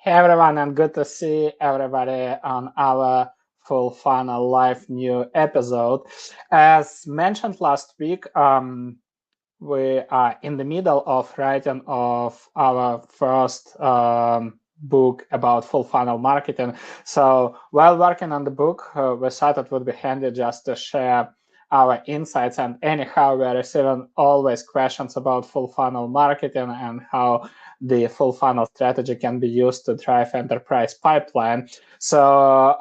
Hey everyone, and good to see everybody on our Full Funnel Live new episode. As mentioned last week, we are in the middle of writing of our first book about full funnel marketing. So while working on the book, we thought it would be handy just to share our insights. And anyhow, we're receiving always questions about full funnel marketing and how the full funnel strategy can be used to drive enterprise pipeline. So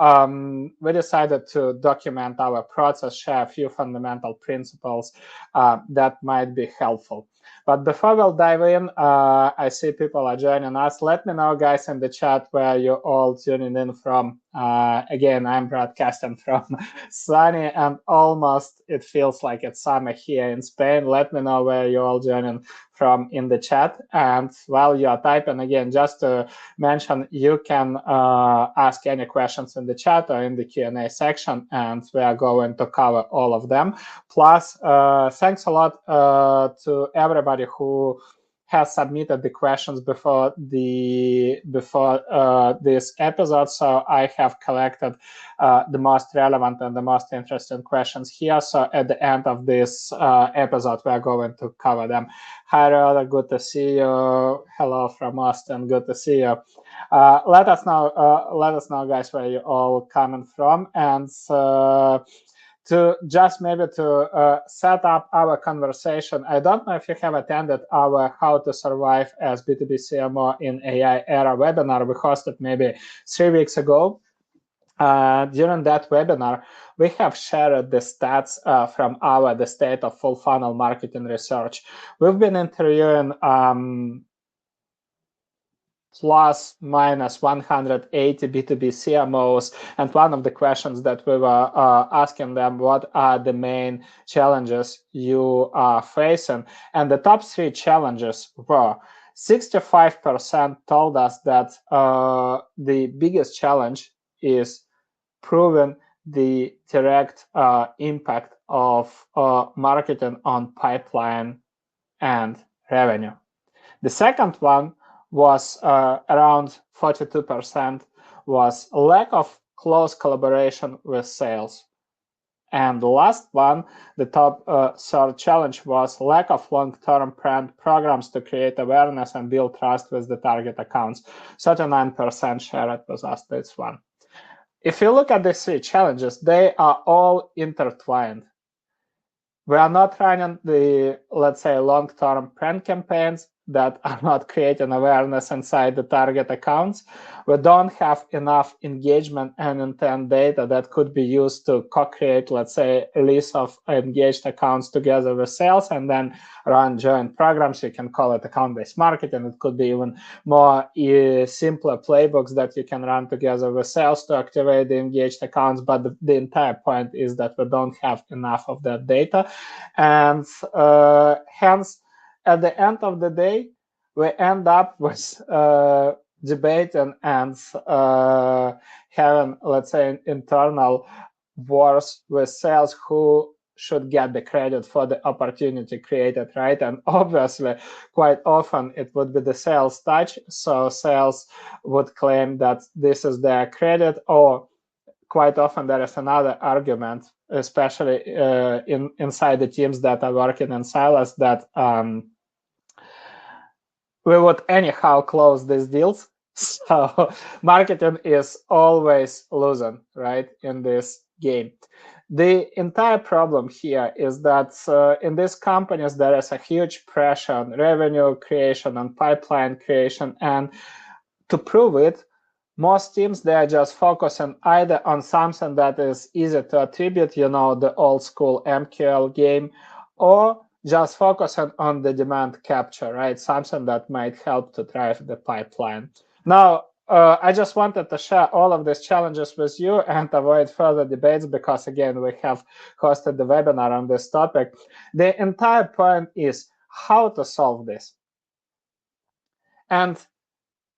we decided to document our process, share a few fundamental principles that might be helpful. But before we'll dive in, I see people are joining us. Let me know, guys, in the chat where you're all tuning in from. Again, I'm broadcasting from sunny and almost it feels like it's summer here in Spain. Let me know where you're all joining from in the chat. And while you are typing, again, just to mention, you can ask any questions in the chat or in the Q&A section, and we are going to cover all of them. Plus, thanks a lot to everybody who has submitted the questions before this episode. So I have collected the most relevant and the most interesting questions here. So at the end of this episode, we are going to cover them. Hi, Roda, good to see you. Hello from Austin, good to see you. Let us know, guys, where you're all coming from, and to just maybe to set up our conversation. I don't know if you have attended our How to Survive as B2B CMO in AI Era webinar we hosted maybe 3 weeks ago. During that webinar, we have shared the stats from the State of Full Funnel Marketing Research. We've been interviewing plus minus 180 B2B CMOs. And one of the questions that we were asking them, what are the main challenges you are facing? And the top 3 challenges were 65% told us that the biggest challenge is proving the direct impact of marketing on pipeline and revenue. The second one was around 42%, was lack of close collaboration with sales. And the last one, the top third challenge, was lack of long-term brand programs to create awareness and build trust with the target accounts. 39% shared with us this one. If you look at these 3 challenges, they are all intertwined. We are not running the, let's say, long-term brand campaigns that are not creating awareness inside the target accounts. We don't have enough engagement and intent data that could be used to co-create, let's say, a list of engaged accounts together with sales and then run joint programs. You can call it account-based marketing. It could be even more simpler playbooks that you can run together with sales to activate the engaged accounts. But the entire point is that we don't have enough of that data. And hence, at the end of the day, we end up with debating and having, let's say, internal wars with sales who should get the credit for the opportunity created, right? And obviously, quite often it would be the sales touch. So sales would claim that this is their credit, or quite often there is another argument, especially inside the teams that are working in silos, that we would anyhow close these deals. So marketing is always losing, right, in this game. The entire problem here is that in these companies, there is a huge pressure on revenue creation and pipeline creation. And to prove it, most teams, they are just focusing either on something that is easy to attribute, the old school MQL game, or just focusing on the demand capture, right? Something that might help to drive the pipeline. Now, I just wanted to share all of these challenges with you and avoid further debates because, again, we have hosted the webinar on this topic. The entire point is how to solve this. And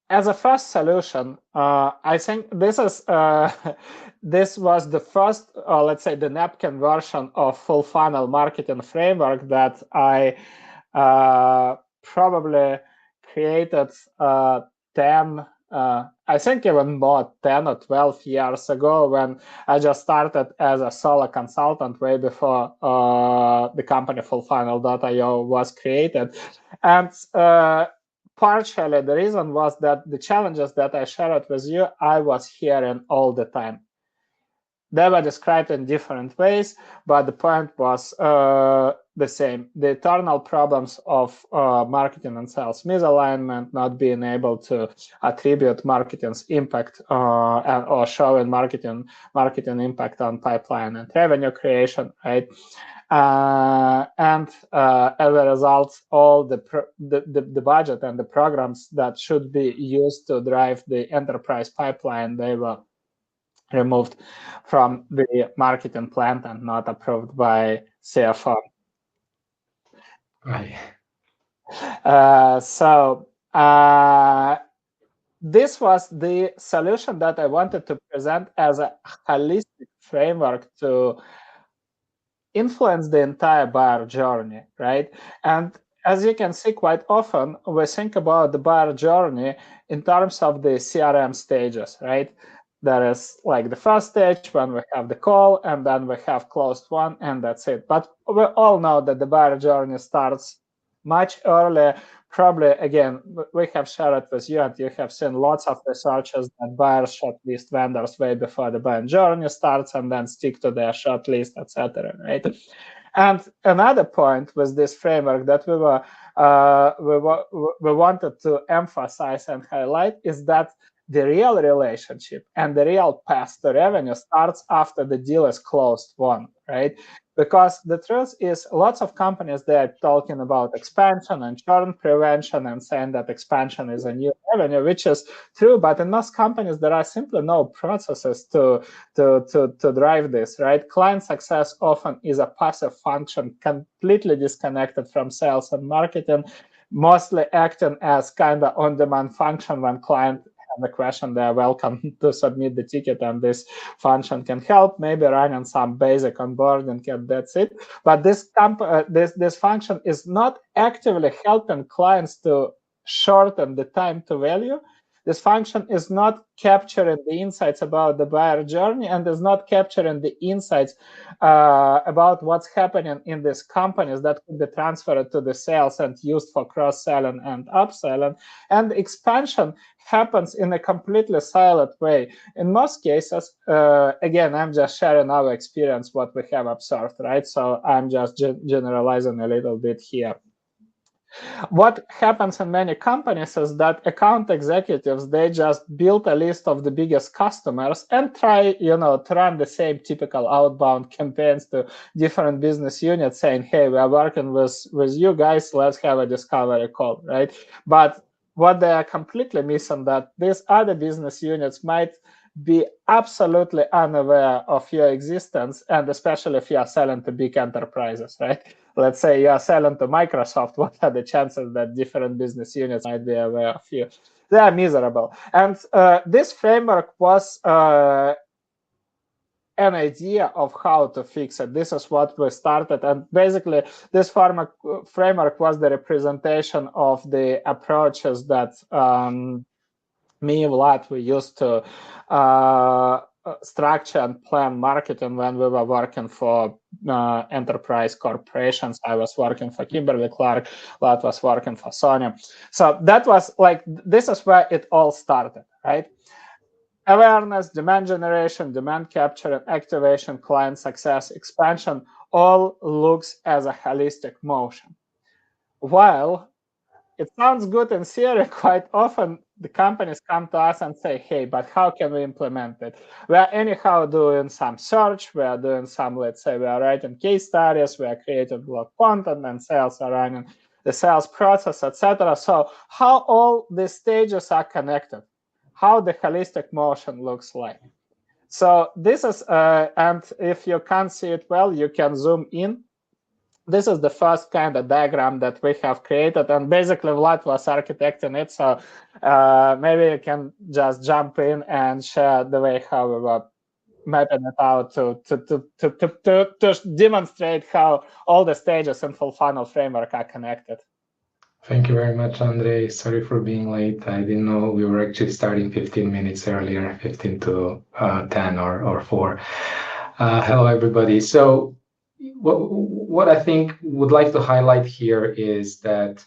as a first solution, I think this was the first, let's say, the napkin version of full funnel marketing framework that I probably created 10 I think even more 10 or 12 years ago, when I just started as a solo consultant way before the company Fullfunnel.io was created. And partially the reason was that the challenges that I shared with you, I was hearing all the time. They were described in different ways, but the point was the same. The eternal problems of marketing and sales misalignment, not being able to attribute marketing's impact or showing marketing impact on pipeline and revenue creation, right? And as a result, all the budget and the programs that should be used to drive the enterprise pipeline, they were removed from the marketing plan and not approved by CFO. Right. So this was the solution that I wanted to present as a holistic framework to influence the entire buyer journey, right? And as you can see, quite often we think about the buyer journey in terms of the CRM stages, right? There is like the first stage when we have the call, and then we have closed one, and that's it. But we all know that the buyer journey starts much earlier. Probably, again, we have shared it with you, and you have seen lots of researchers that buyers shortlist vendors way before the buying journey starts, and then stick to their shortlist, etc. Right? And another point with this framework that we wanted to emphasize and highlight is that the real relationship and the real path to revenue starts after the deal is closed won, right? Because the truth is, lots of companies, they are talking about expansion and churn prevention and saying that expansion is a new revenue, which is true. But in most companies, there are simply no processes to drive this, right? Client success often is a passive function, completely disconnected from sales and marketing, mostly acting as kind of on-demand function. When client have a question, they are welcome to submit the ticket, and this function can help, maybe running some basic onboarding, and that's it. But this function is not actively helping clients to shorten the time to value. This function is not capturing the insights about the buyer journey, and is not capturing the insights about what's happening in these companies that could be transferred to the sales and used for cross-selling and upselling. And expansion happens in a completely silent way. In most cases, again, I'm just sharing our experience, what we have observed, right? So I'm just generalizing a little bit here. What happens in many companies is that account executives, they just build a list of the biggest customers and try, to run the same typical outbound campaigns to different business units, saying, hey, we are working with you guys, let's have a discovery call, right? But what they are completely missing, that these other business units might be absolutely unaware of your existence, and especially if you are selling to big enterprises, right? Let's say you are selling to Microsoft, what are the chances that different business units might be aware of you? They are miserable. And this framework was an idea of how to fix it. This is what we started. And basically, this framework was the representation of the approaches that me, Vlad, we used to structure and plan marketing when we were working for enterprise corporations. I was working for Kimberly-Clark, Vlad was working for Sony. So that was like, this is where it all started, right? Awareness, demand generation, demand capture, and activation, client success, expansion, all looks as a holistic motion. While it sounds good in theory, quite often the companies come to us and say, hey, but how can we implement it? We are anyhow doing some search, we are doing some, let's say, we are writing case studies, we are creating blog content, and sales are running the sales process, etc. So how all these stages are connected, how the holistic motion looks like. So this is, and if you can't see it well, you can zoom in. This is the first kind of diagram that we have created, and basically Vlad was architecting it. So maybe you can just jump in and share the way how we were mapping it out to demonstrate how all the stages in Fullfunnel framework are connected. Thank you very much, Andrei. Sorry for being late. I didn't know we were actually starting 15 minutes earlier, 15 to 10 or 4. Hello, everybody. So, what I think would like to highlight here is that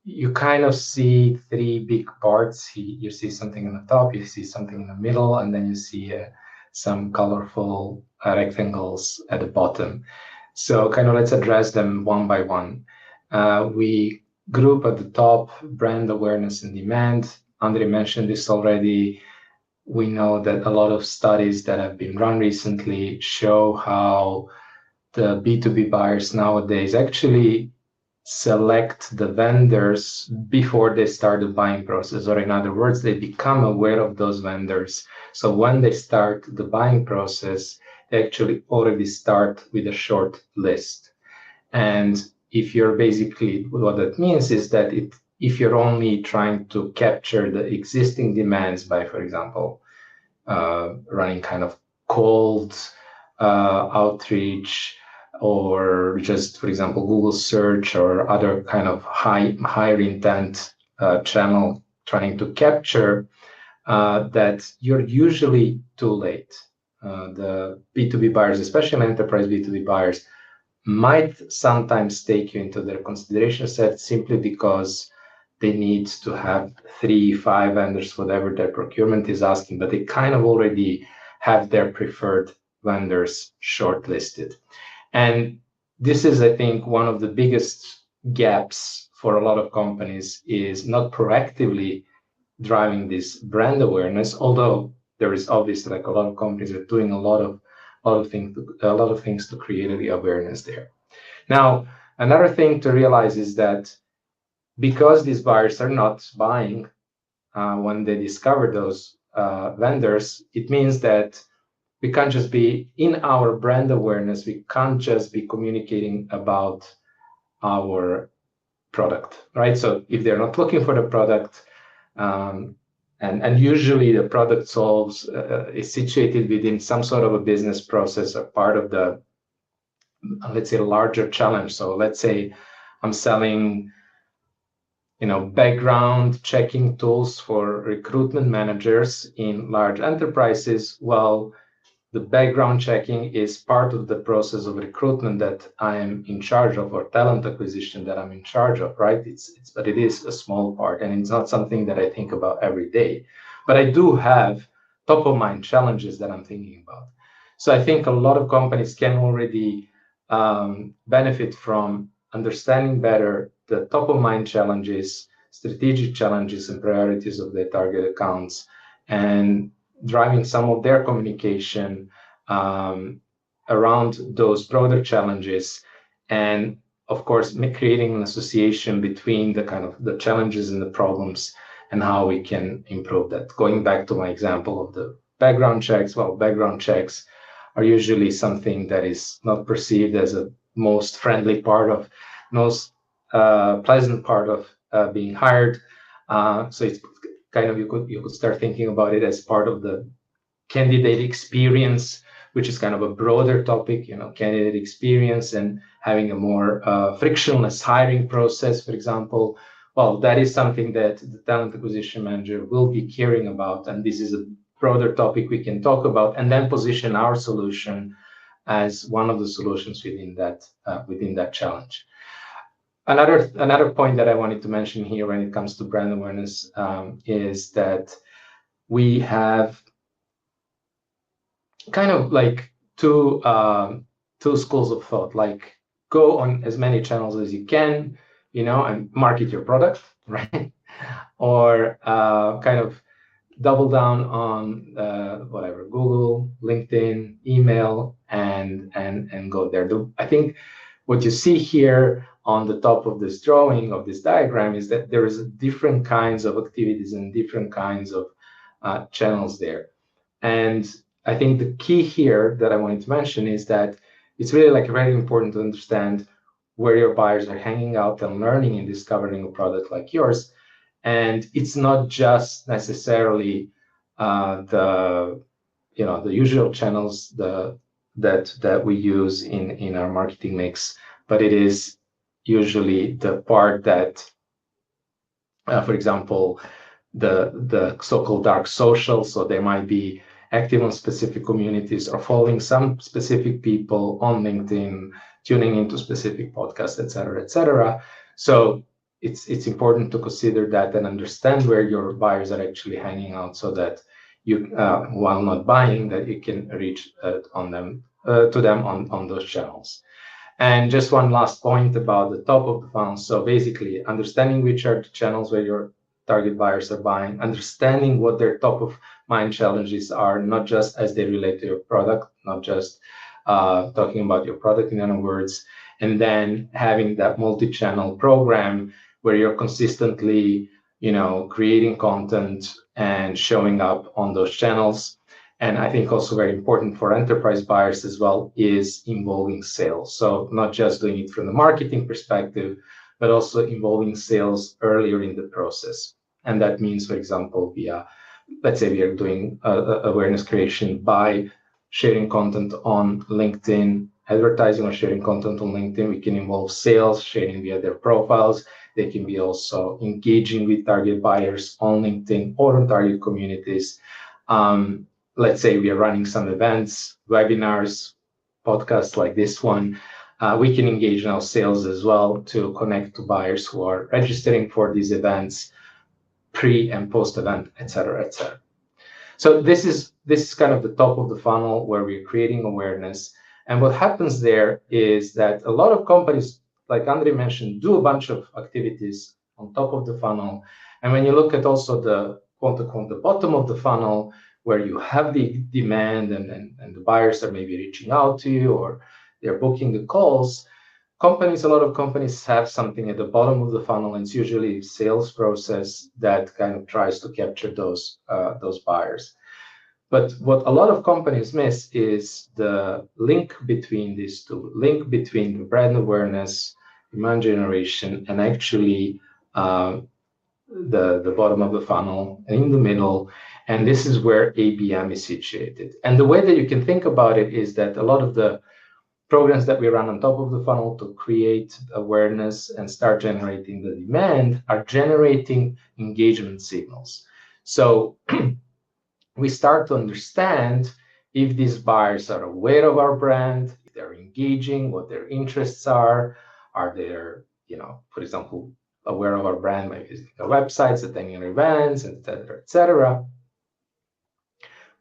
you kind of see three big parts. You see something on the top, you see something in the middle, and then you see some colorful rectangles at the bottom. So, kind of let's address them one by one. We group at the top brand awareness and demand. Andre mentioned this already. We know that a lot of studies that have been run recently show how the B2B buyers nowadays actually select the vendors before they start the buying process, or in other words, they become aware of those vendors. So when they start the buying process, they actually already start with a short list. And if you're basically, what that means is that if you're only trying to capture the existing demands by, for example, running kind of cold outreach, or just, for example, Google search or other kind of higher intent channel trying to capture, that you're usually too late. The B2B buyers, especially enterprise B2B buyers, might sometimes take you into their consideration set simply because they need to have 3, 5 vendors, whatever their procurement is asking, but they kind of already have their preferred vendors shortlisted. And this is, I think, one of the biggest gaps for a lot of companies is not proactively driving this brand awareness, although there is obviously like a lot of companies are doing a lot of things to create the awareness there. Now, another thing to realize is that because these buyers are not buying when they discover those vendors, it means that we can't just be in our brand awareness, we can't just be communicating about our product, right? So if they're not looking for the product, um, and usually the product solves is situated within some sort of a business process or part of the, let's say, a larger challenge. So let's say I'm selling background checking tools for recruitment managers in large enterprises. Well, the background checking is part of the process of recruitment that I am in charge of, or talent acquisition that I'm in charge of, right? But it is a small part, and it's not something that I think about every day. But I do have top of mind challenges that I'm thinking about. So I think a lot of companies can already benefit from understanding better the top of mind challenges, strategic challenges, and priorities of their target accounts, and driving some of their communication around those broader challenges, and of course creating an association between the kind of the challenges and the problems and how we can improve that. Going back to my example of the background checks, well, background checks are usually something that is not perceived as a most friendly part of, most pleasant part of being hired. So it's kind of, you could start thinking about it as part of the candidate experience, which is kind of a broader topic, candidate experience and having a more frictionless hiring process, for example. Well, that is something that the talent acquisition manager will be caring about, and this is a broader topic we can talk about, and then position our solution as one of the solutions within that challenge. Another point that I wanted to mention here when it comes to brand awareness is that we have kind of like two schools of thought. Like, go on as many channels as you can, and market your product, right? Or kind of double down on whatever, Google, LinkedIn, email, and go there. I think what you see here on the top of this drawing, of this diagram, is that there is different kinds of activities and different kinds of channels there. And I think the key here that I wanted to mention is that it's really like very important to understand where your buyers are hanging out and learning and discovering a product like yours. And it's not just necessarily the usual channels that we use in our marketing mix, but it is usually the part that For example, the so-called dark social. So they might be active on specific communities or following some specific people on LinkedIn, tuning into specific podcasts, etc., etc. So it's important to consider that and understand where your buyers are actually hanging out, so that you, while not buying, that you can reach on them to them on those channels. And just one last point about the top of the funnel. So basically, understanding which are the channels where your target buyers are buying, understanding what their top of mind challenges are, not just as they relate to your product, not just talking about your product in other words, and then having that multi-channel program where you're consistently, creating content and showing up on those channels. And I think also very important for enterprise buyers as well is involving sales. So not just doing it from the marketing perspective, but also involving sales earlier in the process. And that means, for example, let's say we are doing awareness creation by sharing content on LinkedIn, advertising or sharing content on LinkedIn. We can involve sales, sharing via their profiles. They can be also engaging with target buyers on LinkedIn or on target communities. Let's say we are running some events, webinars, podcasts like this one. We can engage in our sales as well to connect to buyers who are registering for these events, pre and post event, etc., etc. So this is kind of the top of the funnel where we're creating awareness. And what happens there is that a lot of companies, like Andrei mentioned, do a bunch of activities on top of the funnel. And when you look at also the quote unquote the bottom of the funnel, where you have the demand and the buyers are maybe reaching out to you or they're booking the calls, a lot of companies have something at the bottom of the funnel, and it's usually a sales process that kind of tries to capture those buyers. But what a lot of companies miss is the link between these two, link between the brand awareness, demand generation, and actually the bottom of the funnel in the middle. And this is where ABM is situated. And the way that you can think about it is that a lot of the programs that we run on top of the funnel to create awareness and start generating the demand are generating engagement signals. So we start to understand if these buyers are aware of our brand, if they're engaging, what their interests are they, for example, aware of our brand by visiting our websites, attending our events, etc., etc.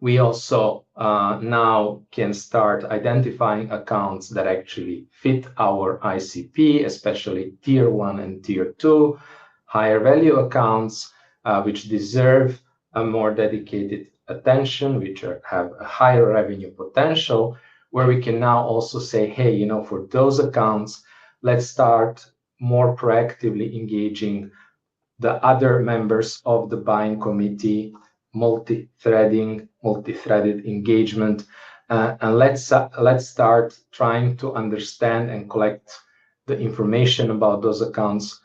We also now can start identifying accounts that actually fit our ICP, especially tier 1 and tier 2, higher value accounts, which deserve a more dedicated attention, which have a higher revenue potential, where we can now also say, hey, for those accounts, let's start more proactively engaging the other members of the buying committee, multi-threaded engagement, and let's start trying to understand and collect the information about those accounts.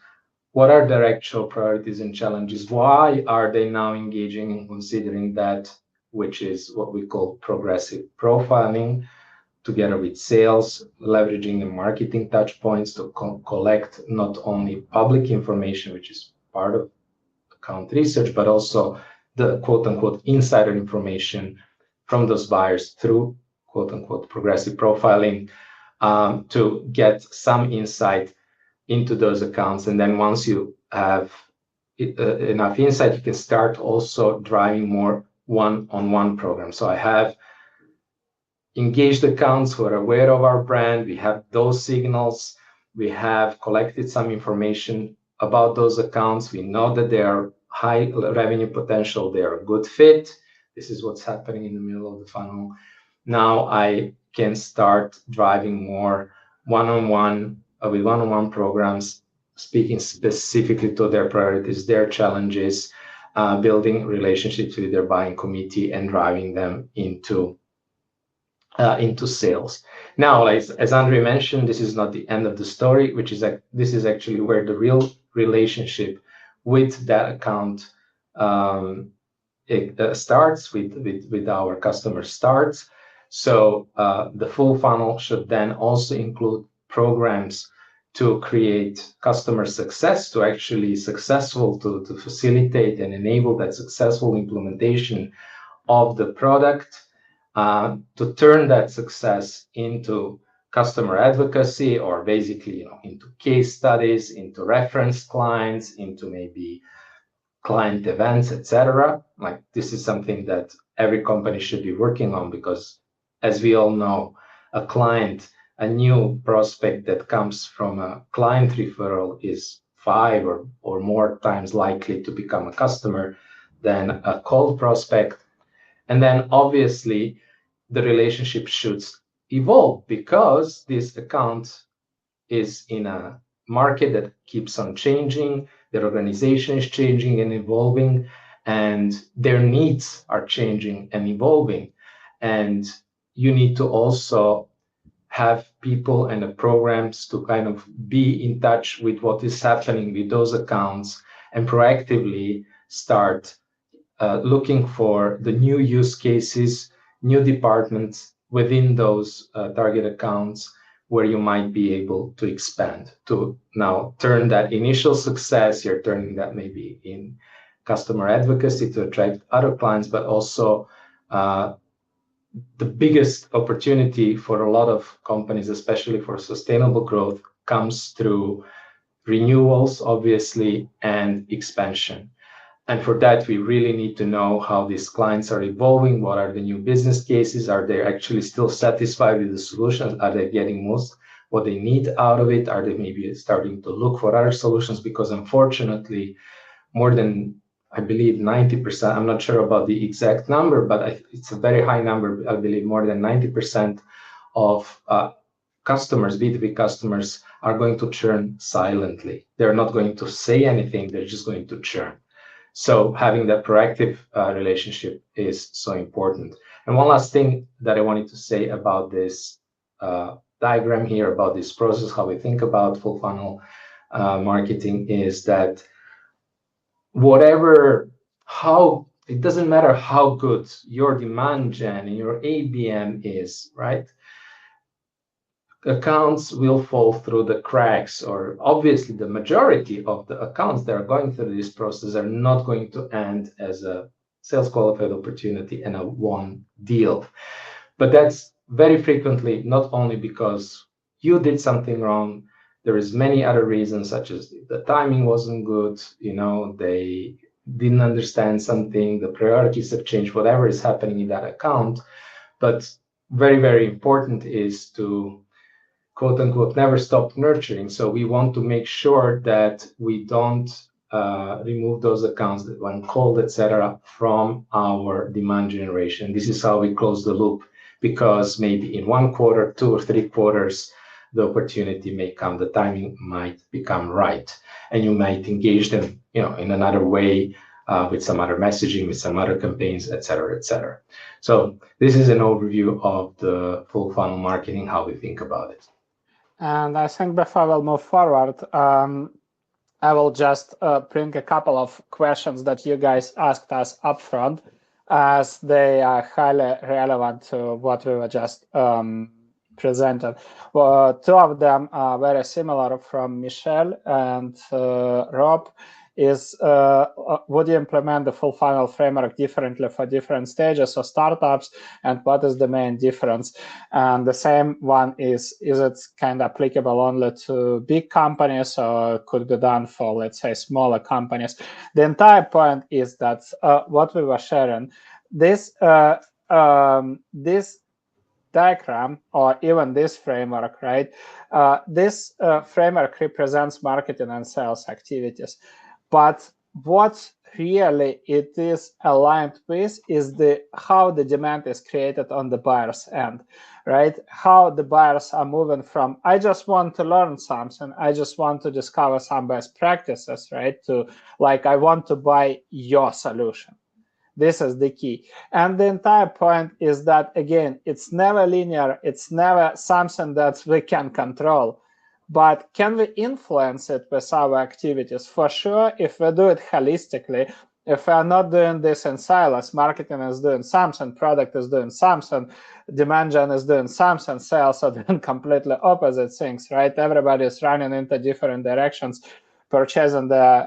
What are their actual priorities and challenges? Why are they now engaging and considering that, which is what we call progressive profiling, together with sales, leveraging the marketing touch points to collect not only public information, which is part of account research, but also the quote unquote insider information from those buyers through quote unquote progressive profiling, to get some insight into those accounts. And then once you have enough insight, you can start also driving more one-on-one programs. So I have engaged accounts who are aware of our brand. We have those signals. We have collected some information about those accounts. We know that they are high revenue potential. They are a good fit. This is what's happening in the middle of the funnel. Now I can start driving more one-on-one with one-on-one programs, speaking specifically to their priorities, their challenges, building relationships with their buying committee, and driving them into sales. Now, as Andrei mentioned, this is not the end of the story, this is actually where the real relationship with that account starts, with our customer starts. So the full funnel should then also include programs to create customer success, to actually successful, to facilitate and enable that successful implementation of the product, to turn that success into customer advocacy, or basically, into case studies, into reference clients, into maybe client events, etc. Like, this is something that every company should be working on, because as we all know, a new prospect that comes from a client referral is 5 or more times likely to become a customer than a cold prospect. And then obviously the relationship should evolve, because this account is in a market that keeps on changing, their organization is changing and evolving, and their needs are changing and evolving. And you need to also have people and the programs to kind of be in touch with what is happening with those accounts, and proactively start looking for the new use cases, new departments within those target accounts, where you might be able to expand, to now turn that initial success, you're turning that maybe in customer advocacy to attract other clients, but also the biggest opportunity for a lot of companies, especially for sustainable growth, comes through renewals, obviously, and expansion. And for that, we really need to know how these clients are evolving. What are the new business cases? Are they actually still satisfied with the solutions? Are they getting most what they need out of it? Are they maybe starting to look for other solutions? Because unfortunately, more than, I believe, 90%, I'm not sure about the exact number, but it's a very high number. I believe more than 90% of customers, B2B customers, are going to churn silently. They're not going to say anything. They're just going to churn. So having that proactive relationship is so important. And one last thing that I wanted to say about this diagram here, about this process, how we think about full funnel marketing, is that it doesn't matter how good your demand gen and your ABM is, right? Accounts will fall through the cracks, or obviously the majority of the accounts that are going through this process are not going to end as a sales qualified opportunity and a won deal. But that's very frequently not only because you did something wrong. There is many other reasons, such as the timing wasn't good, they didn't understand something, the priorities have changed, whatever is happening in that account. But very, very important is to, quote unquote, never stop nurturing. So we want to make sure that we don't remove those accounts that when cold, etc., from our demand generation. This is how we close the loop, because maybe in 1 quarter, 2 or 3 quarters, the opportunity may come, the timing might become right, and you might engage them, in another way, with some other messaging, with some other campaigns, etc., etc. So this is an overview of the full funnel marketing, how we think about it. And I think before we'll move forward, I will just bring a couple of questions that you guys asked us upfront, as they are highly relevant to what we were just presented. Well, 2 of them are very similar, from Michelle and Rob. Is would you implement the full funnel framework differently for different stages or startups, and what is the main difference? And the same one is it kind of applicable only to big companies, or could be done for, let's say, smaller companies? The entire point is that what we were sharing, this diagram, or even this framework, right? This framework represents marketing and sales activities. But what really it is aligned with is how the demand is created on the buyer's end, right? How the buyers are moving from, I just want to learn something, I just want to discover some best practices, right? To, like, I want to buy your solution. This is the key. And the entire point is that, again, it's never linear. It's never something that we can control. But can we influence it with our activities? For sure, if we do it holistically, If we are not doing this in silos, marketing is doing something, product is doing something, demand gen is doing something, sales are doing completely opposite things, right? Everybody is running into different directions, purchasing the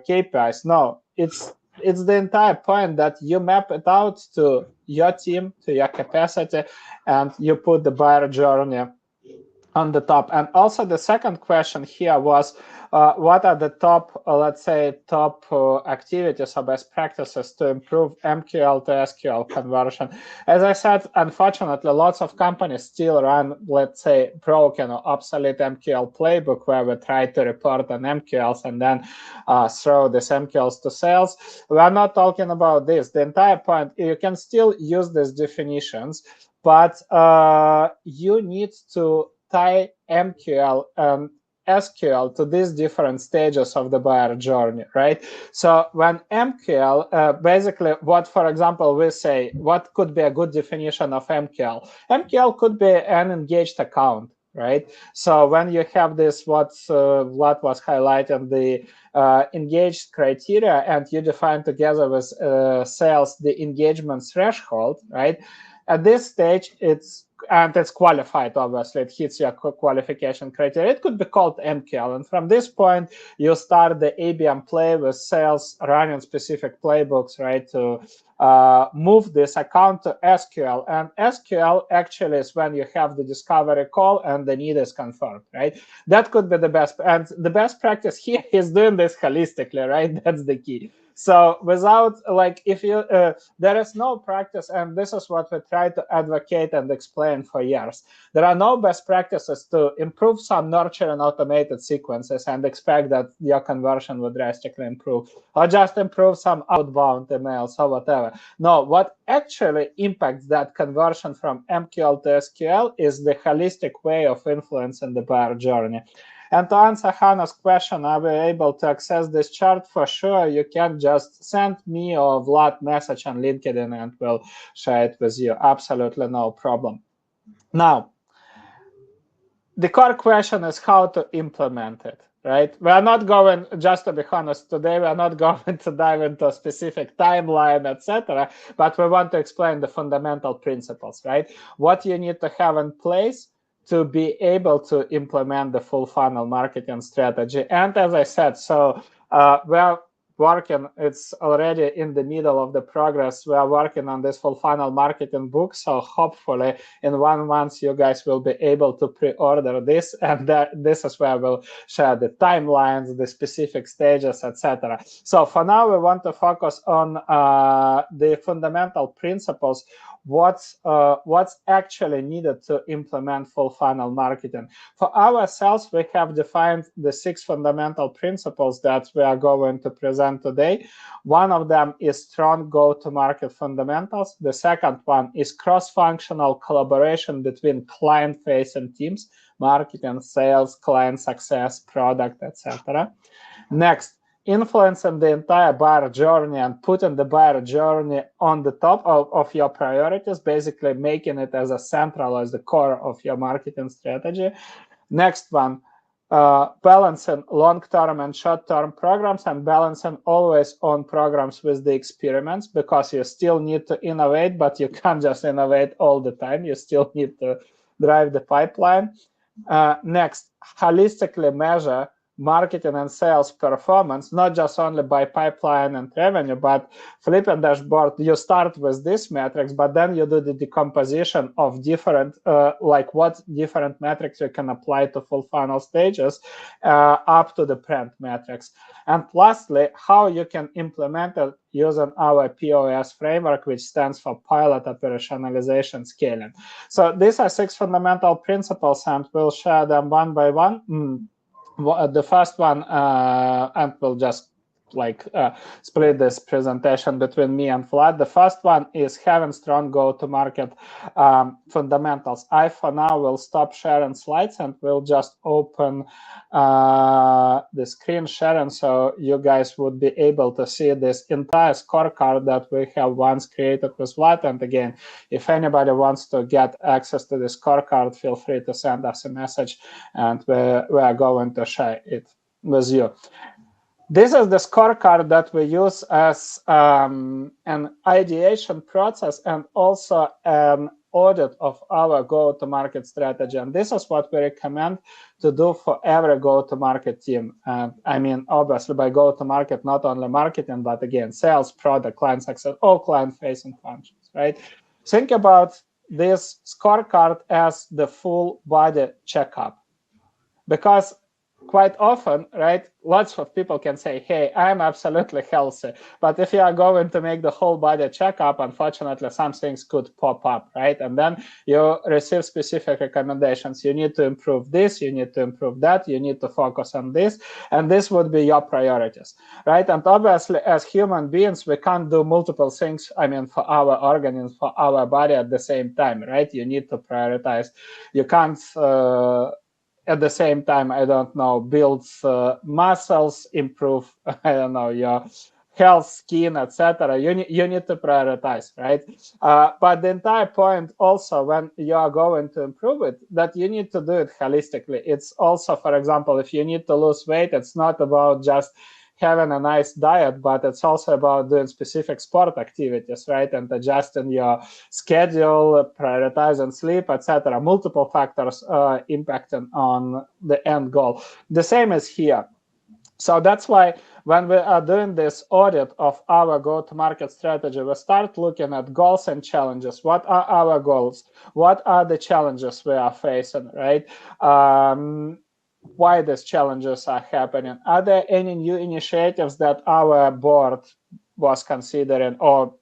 KPIs. No, it's the entire point that you map it out to your team, to your capacity, and you put the buyer journey on the top. And also the second question here was, what are the top, let's say, top activities or best practices to improve MQL to SQL conversion? As I said, unfortunately, lots of companies still run, let's say, broken or obsolete MQL playbook where we try to report on MQLs and then throw these MQLs to sales. We are not talking about this. The entire point, you can still use these definitions, but you need to tie MQL and SQL to these different stages of the buyer journey, right? So when MQL, basically what, for example, we say, what could be a good definition of MQL? MQL could be an engaged account, right? So when you have this, what Vlad was highlighting, the engaged criteria, and you define together with sales the engagement threshold, right? At this stage, it's qualified, obviously. It hits your qualification criteria. It could be called MQL. And from this point, you start the ABM play with sales running specific playbooks, right, to move this account to SQL. And SQL actually is when you have the discovery call and the need is confirmed, right? That could be the best. And the best practice here is doing this holistically, right? That's the key. So without, like, if you, there is no practice, and this is what we try to advocate and explain for years. There are no best practices to improve some nurture and automated sequences and expect that your conversion would drastically improve, or just improve some outbound emails or whatever. No, what actually impacts that conversion from MQL to SQL is the holistic way of influencing the buyer journey. And to answer Hannah's question, are we able to access this chart? For sure, you can just send me or Vlad message on LinkedIn and we'll share it with you. Absolutely no problem. Now, the core question is how to implement it, right? We are not going, just to be honest, today we are not going to dive into a specific timeline, etc., but we want to explain the fundamental principles, right? What you need to have in place to be able to implement the full funnel marketing strategy. And as I said, so we are working, it's already in the middle of the progress. We are working on this full funnel marketing book. So hopefully in 1 month, you guys will be able to pre-order this. And this is where we'll share the timelines, the specific stages, etc. So for now, we want to focus on the fundamental principles. What's actually needed to implement full funnel marketing. For ourselves, we have defined the 6 fundamental principles that we are going to present today. One of them is strong go-to-market fundamentals. The second one is cross-functional collaboration between client-facing teams, marketing, sales, client success, product, etc. Next, influencing the entire buyer journey and putting the buyer journey on the top of your priorities, basically making it as a central, as the core of your marketing strategy. Next one, balancing long-term and short-term programs and balancing always on programs with the experiments, because you still need to innovate, but you can't just innovate all the time. You still need to drive the pipeline. Next, holistically measure marketing and sales performance, not just only by pipeline and revenue, but flipping dashboard, you start with these metrics, but then you do the decomposition of different, like what different metrics you can apply to full funnel stages up to the brand metrics. And lastly, how you can implement it using our POS framework, which stands for Pilot Operationalization Scaling. So these are 6 fundamental principles, and we'll share them one by one. The first one, and we'll just split this presentation between me and Vlad. The first one is having strong go-to-market fundamentals. I, for now, will stop sharing slides and we'll just open the screen sharing so you guys would be able to see this entire scorecard that we have once created with Vlad. And again, if anybody wants to get access to the scorecard, feel free to send us a message and we are going to share it with you. This is the scorecard that we use as an ideation process and also an audit of our go-to-market strategy. And this is what we recommend to do for every go-to-market team. And I mean, obviously, by go-to-market, not only marketing, but again, sales, product, client success, all client-facing functions, right? Think about this scorecard as the full body checkup, because quite often, right, lots of people can say, hey, I'm absolutely healthy. But if you are going to make the whole body checkup, unfortunately, some things could pop up, right? And then you receive specific recommendations. You need to improve this, you need to improve that, you need to focus on this, and this would be your priorities, right? And obviously, as human beings, we can't do multiple things, I mean, for our organs, for our body at the same time, right? You need to prioritize. You can't at the same time, I don't know, builds muscles, improve, I don't know, your health, skin, etc. You need to prioritize, right? But the entire point also, when you are going to improve it, that you need to do it holistically. It's also, for example, if you need to lose weight, it's not about just having a nice diet, but it's also about doing specific sport activities, right? And adjusting your schedule, prioritizing sleep, etc. Multiple factors impacting on the end goal. The same is here. So that's why when we are doing this audit of our go-to-market strategy, we start looking at goals and challenges. What are our goals? What are the challenges we are facing, right? Why these challenges are happening? Are there any new initiatives that our board was considering or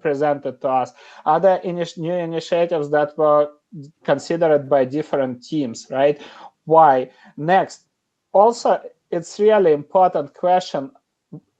presented to us? Are there new initiatives that were considered by different teams, right? Why? Next, also, it's really important question.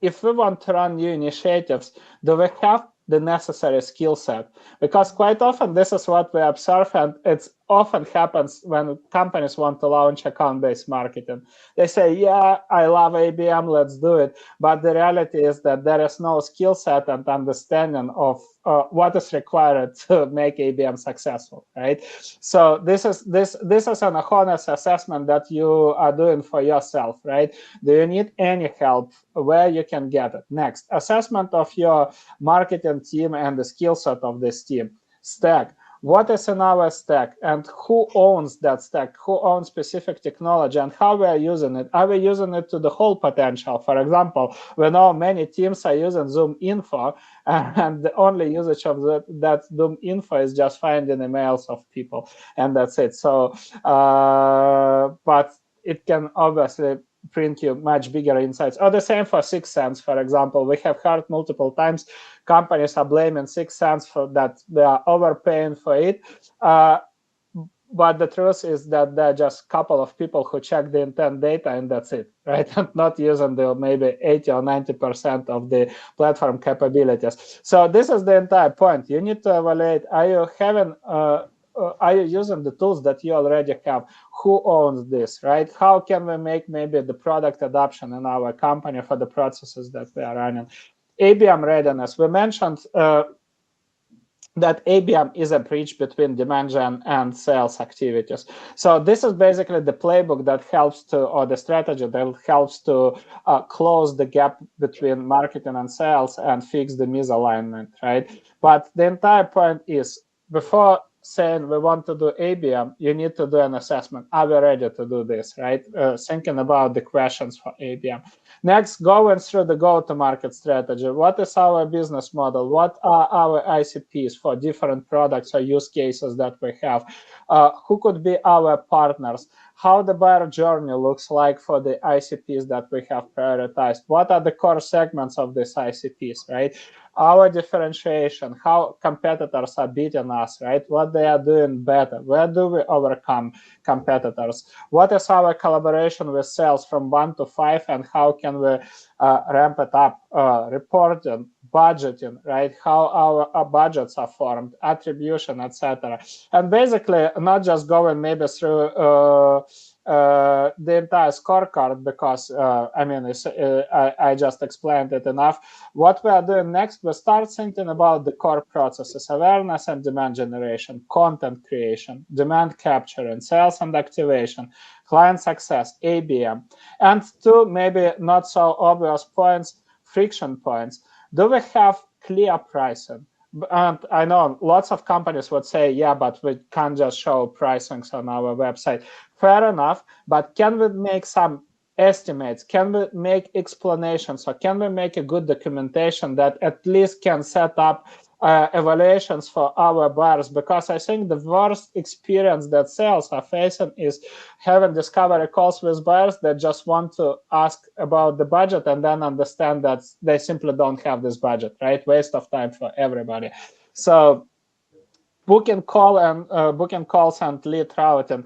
If we want to run new initiatives, do we have the necessary skill set? Because quite often this is what we observe, and it often happens when companies want to launch account-based marketing. They say, yeah, I love ABM, let's do it. But the reality is that there is no skill set and understanding of what is required to make ABM successful, right? So this is an honest assessment that you are doing for yourself, right? Do you need any help? Where you can get it? Next, assessment of your marketing team and the skill set of this team. Stack. What is in our stack and who owns that stack? Who owns specific technology and how we are using it? Are we using it to the whole potential? For example, we know many teams are using Zoom Info, and the only usage of that Zoom Info is just finding emails of people, and that's it. So, but it can obviously print you much bigger insights. Or the same for 6sense, for example. We have heard multiple times companies are blaming 6sense for that they are overpaying for it. But the truth is that there are just a couple of people who check the intent data and that's it, right? And not using the maybe 80 or 90% of the platform capabilities. So this is the entire point. You need to evaluate, are you having are you using the tools that you already have? Who owns this, right? How can we make maybe the product adoption in our company for the processes that we are running? ABM readiness. We mentioned that ABM is a bridge between demand gen and sales activities. So this is basically the playbook that helps to, or the strategy that helps to close the gap between marketing and sales and fix the misalignment, right? But the entire point is, before saying we want to do ABM, you need to do an assessment. Are we ready to do this, right? Thinking about the questions for ABM. Next, going through the go-to-market strategy. What is our business model? What are our ICPs for different products or use cases that we have? Who could be our partners? How the buyer journey looks like for the ICPs that we have prioritized? What are the core segments of these ICPs, right? Our differentiation, how competitors are beating us, right? What they are doing better? Where do we overcome competitors? What is our collaboration with sales from 1 to 5, and how can we ramp it up? Reporting, budgeting, right? How our budgets are formed, attribution, etc. And basically, not just going maybe through the entire scorecard, because I mean, I just explained it enough. What we are doing next, we start thinking about the core processes: awareness and demand generation, content creation, demand capture, and sales and activation, client success, ABM, and two maybe not so obvious points, friction points. Do we have clear pricing? And I know lots of companies would say, yeah, but we can't just show pricings on our website. Fair enough, but can we make some estimates? Can we make explanations, or can we make a good documentation that at least can set up evaluations for our buyers? Because I think the worst experience that sales are facing is having discovery calls with buyers that just want to ask about the budget and then understand that they simply don't have this budget, right? Waste of time for everybody. So booking calls and lead routing,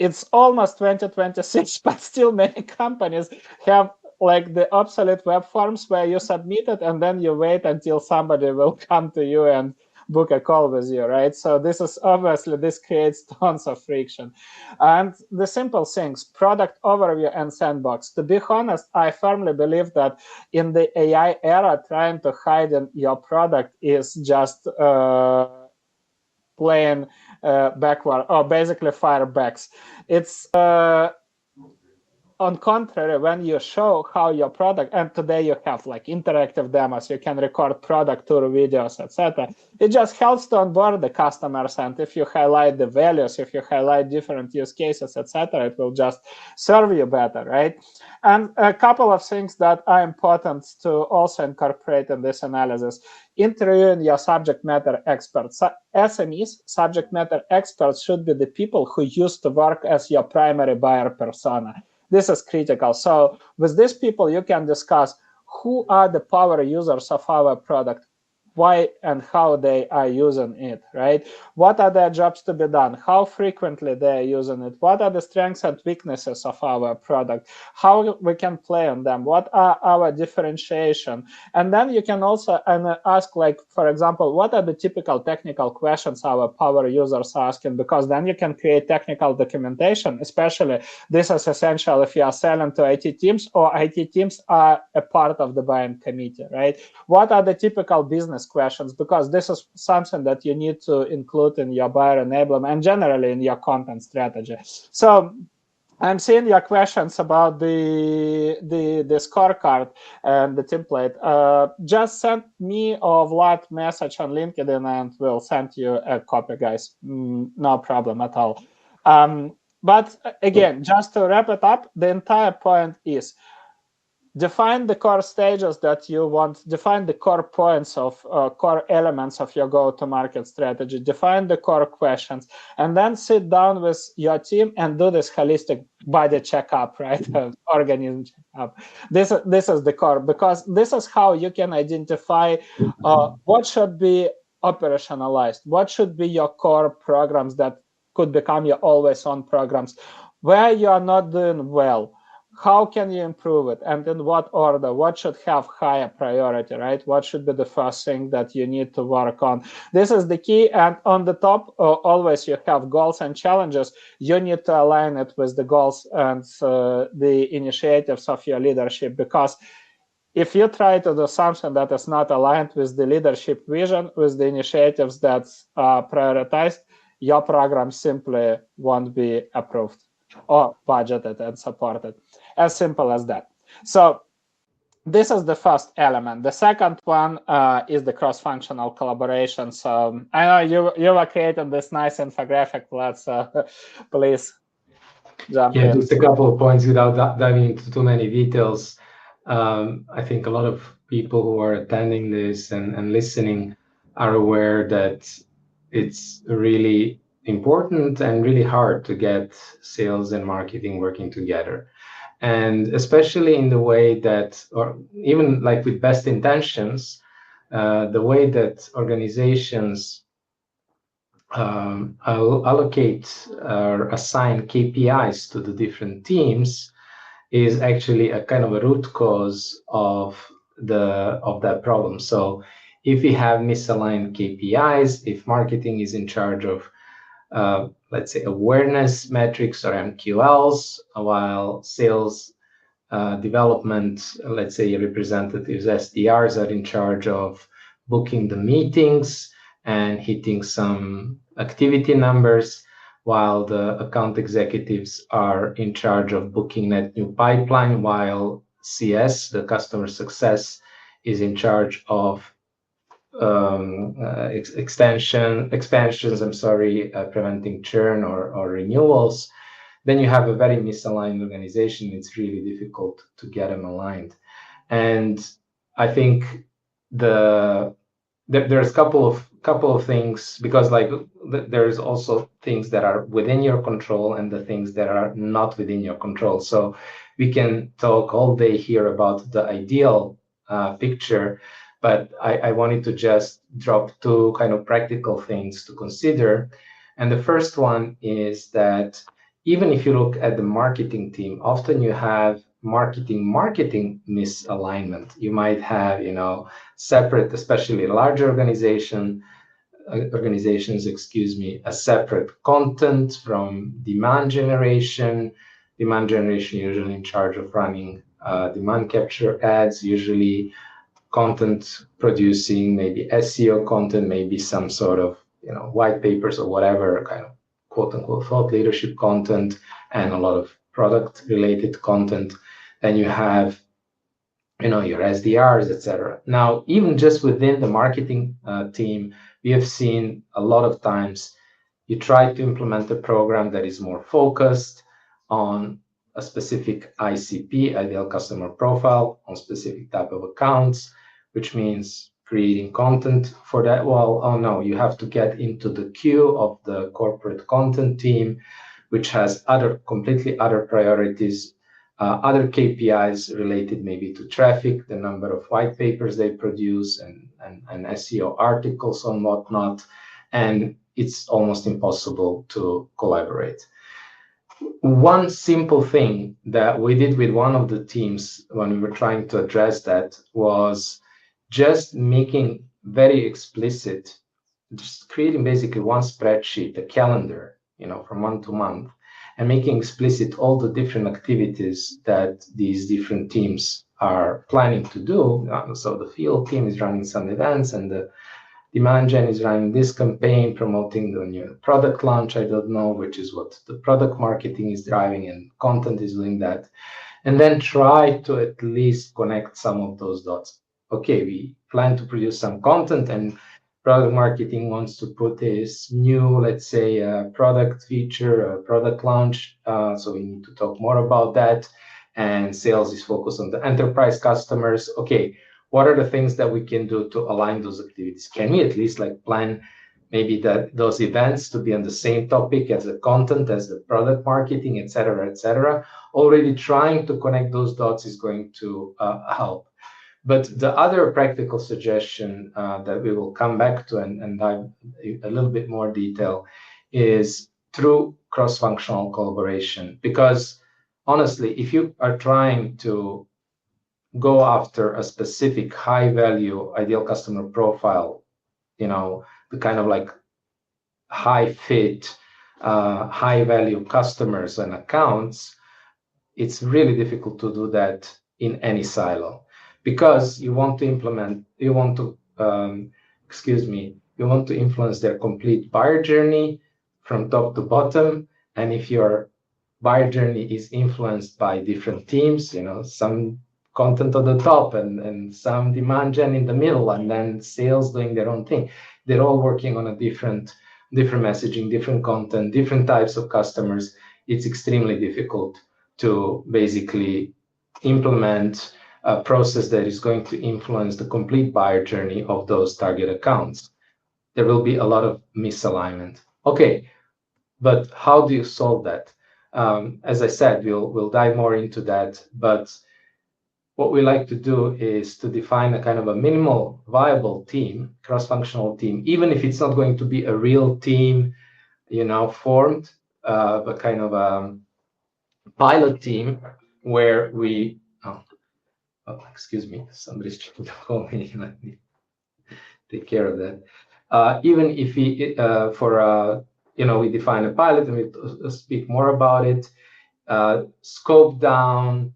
it's almost 2026, but still many companies have like the obsolete web forms where you submit it and then you wait until somebody will come to you and book a call with you, right? So this is obviously, this creates tons of friction. And the simple things, product overview and sandbox. To be honest, I firmly believe that in the AI era, trying to hide in your product is just playing backward, or basically firebacks. It's on contrary, when you show how your product, and today you have like interactive demos, you can record product tour videos, etc. It just helps to onboard the customers, and if you highlight the values, if you highlight different use cases, etc., it will just serve you better, right? And a couple of things that are important to also incorporate in this analysis: interviewing your subject matter experts. SMEs, subject matter experts, should be the people who used to work as your primary buyer persona. This is critical. So with these people, you can discuss who are the power users of our product, why and how they are using it, right? What are their jobs to be done? How frequently they are using it? What are the strengths and weaknesses of our product? How we can play on them? What are our differentiation? And then you can also ask, like, for example, what are the typical technical questions our power users are asking? Because then you can create technical documentation. Especially this is essential if you are selling to IT teams, or IT teams are a part of the buying committee, right? What are the typical business questions? Because this is something that you need to include in your buyer enablement and generally in your content strategy. So I'm seeing your questions about the scorecard and the template. Just send me or Vlad message on LinkedIn and we'll send you a copy, guys. No problem at all. But again, just to wrap it up, the entire point is define the core stages that you want, define the core points of core elements of your go-to-market strategy, define the core questions, and then sit down with your team and do this holistic body checkup, right? Organism checkup. This is the core, because this is how you can identify what should be operationalized, what should be your core programs that could become your always-on programs, where you are not doing well. How can you improve it, and in what order? What should have higher priority, right? What should be the first thing that you need to work on? This is the key. And on the top, always you have goals and challenges. You need to align it with the goals and the initiatives of your leadership, because if you try to do something that is not aligned with the leadership vision, with the initiatives that are prioritized, your program simply won't be approved or budgeted and supported. As simple as that. So this is the first element. The second one is the cross-functional collaboration. So I know you were creating this nice infographic, Vlad, so please jump in. Just a couple of points without diving into too many details. I think a lot of people who are attending this and listening are aware that it's really important and really hard to get sales and marketing working together. And especially in the way that, or even like with best intentions, the way that organizations allocate or assign KPIs to the different teams is actually a kind of a root cause of that problem. So if we have misaligned KPIs, if marketing is in charge of let's say awareness metrics or MQLs, while sales development, let's say representatives, SDRs, are in charge of booking the meetings and hitting some activity numbers, while the account executives are in charge of booking net new pipeline, while CS, the customer success, is in charge of expansions, preventing churn or renewals, then you have a very misaligned organization. It's really difficult to get them aligned. And I think there's a couple of things, because like there's also things that are within your control and the things that are not within your control. So we can talk all day here about the ideal picture, but I wanted to just drop two kind of practical things to consider. And the first one is that even if you look at the marketing team, often you have marketing misalignment. You might have, separate, especially larger organizations, a separate content from demand generation. Demand generation usually in charge of running demand capture ads, usually content producing, maybe SEO content, maybe some sort of white papers or whatever kind of quote unquote thought leadership content, and a lot of product related content. Then you have your SDRs, etc. Now, even just within the marketing team, we have seen a lot of times you try to implement a program that is more focused on a specific ICP, ideal customer profile, on specific type of accounts, which means creating content for that. Well, oh no, you have to get into the queue of the corporate content team, which has completely other priorities, other KPIs related maybe to traffic, the number of white papers they produce, and SEO articles and whatnot. And it's almost impossible to collaborate. One simple thing that we did with one of the teams when we were trying to address that was just making very explicit, just creating basically one spreadsheet, a calendar, from month to month, and making explicit all the different activities that these different teams are planning to do. So the field team is running some events, and the demand gen is running this campaign promoting the new product launch, I don't know, which is what the product marketing is driving, and content is doing that. And then try to at least connect some of those dots. Okay, we plan to produce some content, and product marketing wants to put this new, let's say, product feature, a product launch. So we need to talk more about that. And sales is focused on the enterprise customers. Okay, what are the things that we can do to align those activities? Can we at least plan maybe those events to be on the same topic as the content, as the product marketing, et cetera, already trying to connect those dots is going to help. But the other practical suggestion that we will come back to and dive a little bit more detail is through cross-functional collaboration. Because honestly, if you are trying to go after a specific high-value ideal customer profile, the kind of high-fit, high-value customers and accounts, it's really difficult to do that in any silo, because you want to influence their complete buyer journey from top to bottom. And if your buyer journey is influenced by different teams, some content at the top and some demand gen in the middle, and then sales doing their own thing, they're all working on a different messaging, different content, different types of customers. It's extremely difficult to basically implement a process that is going to influence the complete buyer journey of those target accounts. There will be a lot of misalignment. Okay, but how do you solve that? As I said, we'll dive more into that, but what we like to do is to define a kind of a minimal viable team, cross-functional team, even if it's not going to be a real team, formed, but kind of a pilot team where we Oh, excuse me, somebody's trying to call me. Let me take care of that. Even if we, we define a pilot and we speak more about it, scope down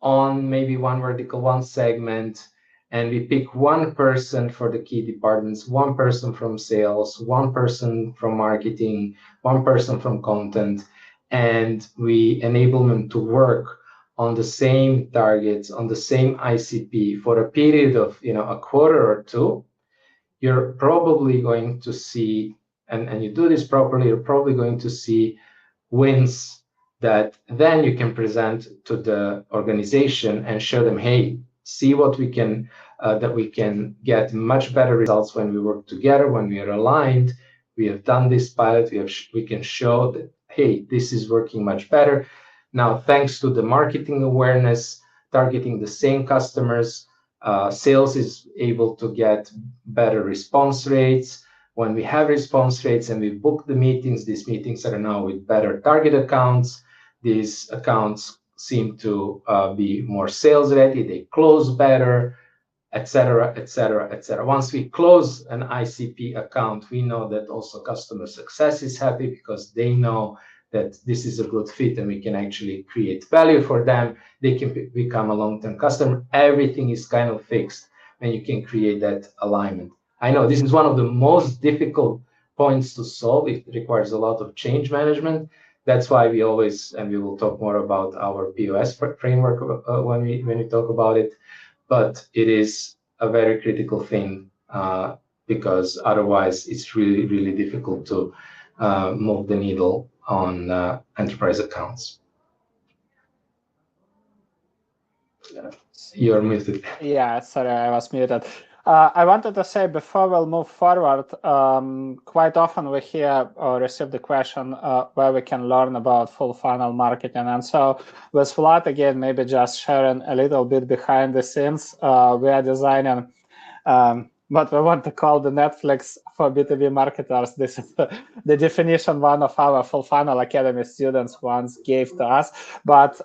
on maybe one vertical, one segment, and we pick one person for the key departments, one person from sales, one person from marketing, one person from content, and we enable them to work on the same targets, on the same ICP for a period of a quarter or two. You're probably going to see, and you do this properly, you're probably going to see wins that then you can present to the organization and show them, hey, see what we can, that we can get much better results when we work together, when we are aligned. We have done this pilot, we can show that, hey, this is working much better. Now, thanks to the marketing awareness, targeting the same customers, sales is able to get better response rates. When we have response rates and we book the meetings, these meetings are now with better target accounts. These accounts seem to be more sales ready, they close better, etc., etc., etc. Once we close an ICP account, we know that also customer success is happy because they know that this is a good fit and we can actually create value for them. They can become a long-term customer. Everything is kind of fixed and you can create that alignment. I know this is one of the most difficult points to solve. It requires a lot of change management. That's why we always, and we will talk more about our POS framework when we talk about it, but it is a very critical thing because otherwise it's really, really difficult to move the needle on enterprise accounts. You're muted. Yeah, sorry, I was muted. I wanted to say before we'll move forward, quite often we hear or receive the question where we can learn about full funnel marketing. And so with Vlad, again, maybe just sharing a little bit behind the scenes, we are designing what we want to call the Netflix for B2B marketers. This is the definition one of our Full Funnel Academy students once gave to us. But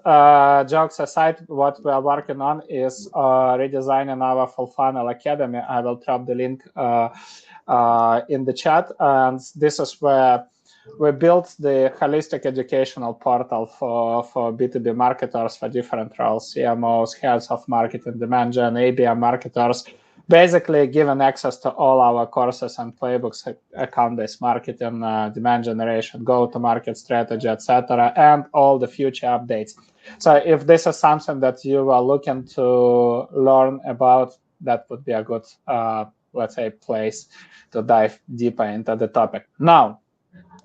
jokes aside, what we are working on is redesigning our Full Funnel Academy. I will drop the link in the chat. And this is where we built the holistic educational portal for B2B marketers for different roles, CMOs, heads of marketing, demand gen, ABM marketers, basically given access to all our courses and playbooks, account-based marketing, demand generation, go-to-market strategy, etc., and all the future updates. So if this is something that you are looking to learn about, that would be a good, let's say, place to dive deeper into the topic. Now,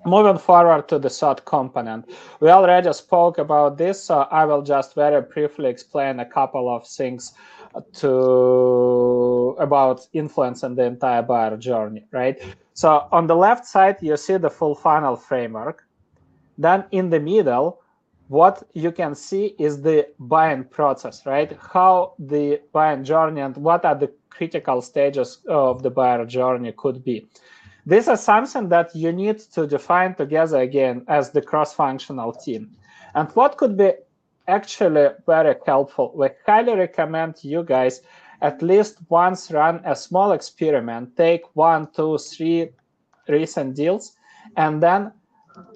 moving forward to the third component, we already spoke about this, so I will just very briefly explain a couple of things about influencing the entire buyer journey, right? So on the left side, you see the full funnel framework. Then in the middle, what you can see is the buying process, right? How the buying journey and what are the critical stages of the buyer journey could be. This is something that you need to define together again as the cross-functional team. And what could be actually very helpful, we highly recommend you guys at least once run a small experiment, take 1, 2, 3 recent deals, and then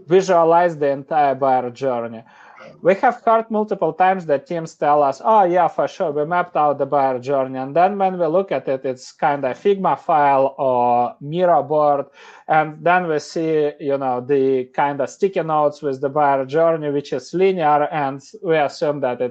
visualize the entire buyer journey. We have heard multiple times that teams tell us, oh yeah, for sure, we mapped out the buyer journey. And then when we look at it, it's kind of Figma file or Miro board. And then we see, the kind of sticky notes with the buyer journey, which is linear. And we assume that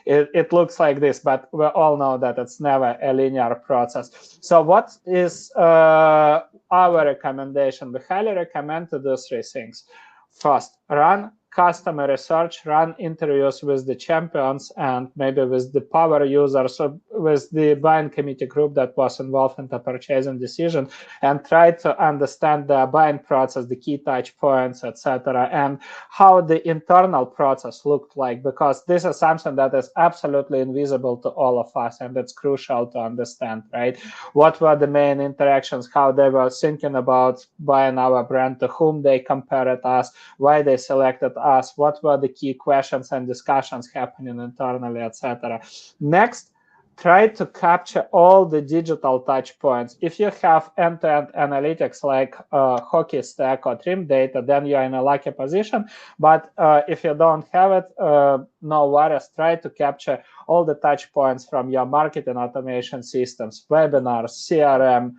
it looks like this, but we all know that it's never a linear process. So what is our recommendation? We highly recommend to do 3 things. First, run customer research, run interviews with the champions and maybe with the power users, so with the buying committee group that was involved in the purchasing decision, and try to understand the buying process, the key touch points, etc., and how the internal process looked like, because this is something that is absolutely invisible to all of us, and it's crucial to understand, right? What were the main interactions, how they were thinking about buying our brand, to whom they compared us, why they selected us, what were the key questions and discussions happening internally, etc. Next, try to capture all the digital touch points. If you have end-to-end analytics like hockey stack or trim data, then you're in a lucky position. But if you don't have it, no worries. Try to capture all the touch points from your marketing automation systems, webinars, CRM,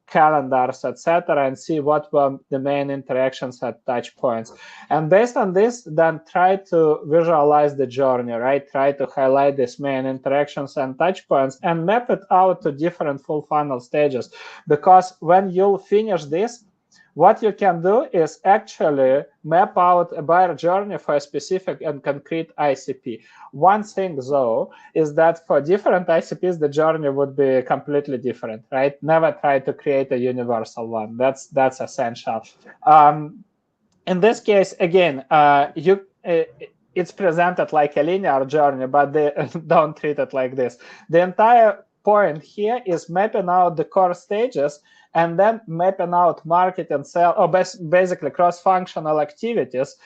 calendars, etc., and see what were the main interactions at touch points. And based on this, then try to visualize the journey, right? Try to highlight these main interactions and touch points and map it out to different full funnel stages. Because when you'll finish this, what you can do is actually map out a buyer journey for a specific and concrete ICP. One thing, though, is that for different ICPs, the journey would be completely different, right? Never try to create a universal one. That's essential. In this case, again, it's presented like a linear journey, but they don't treat it like this. The entire point here is mapping out the core stages and then mapping out market and sell, or basically cross-functional activities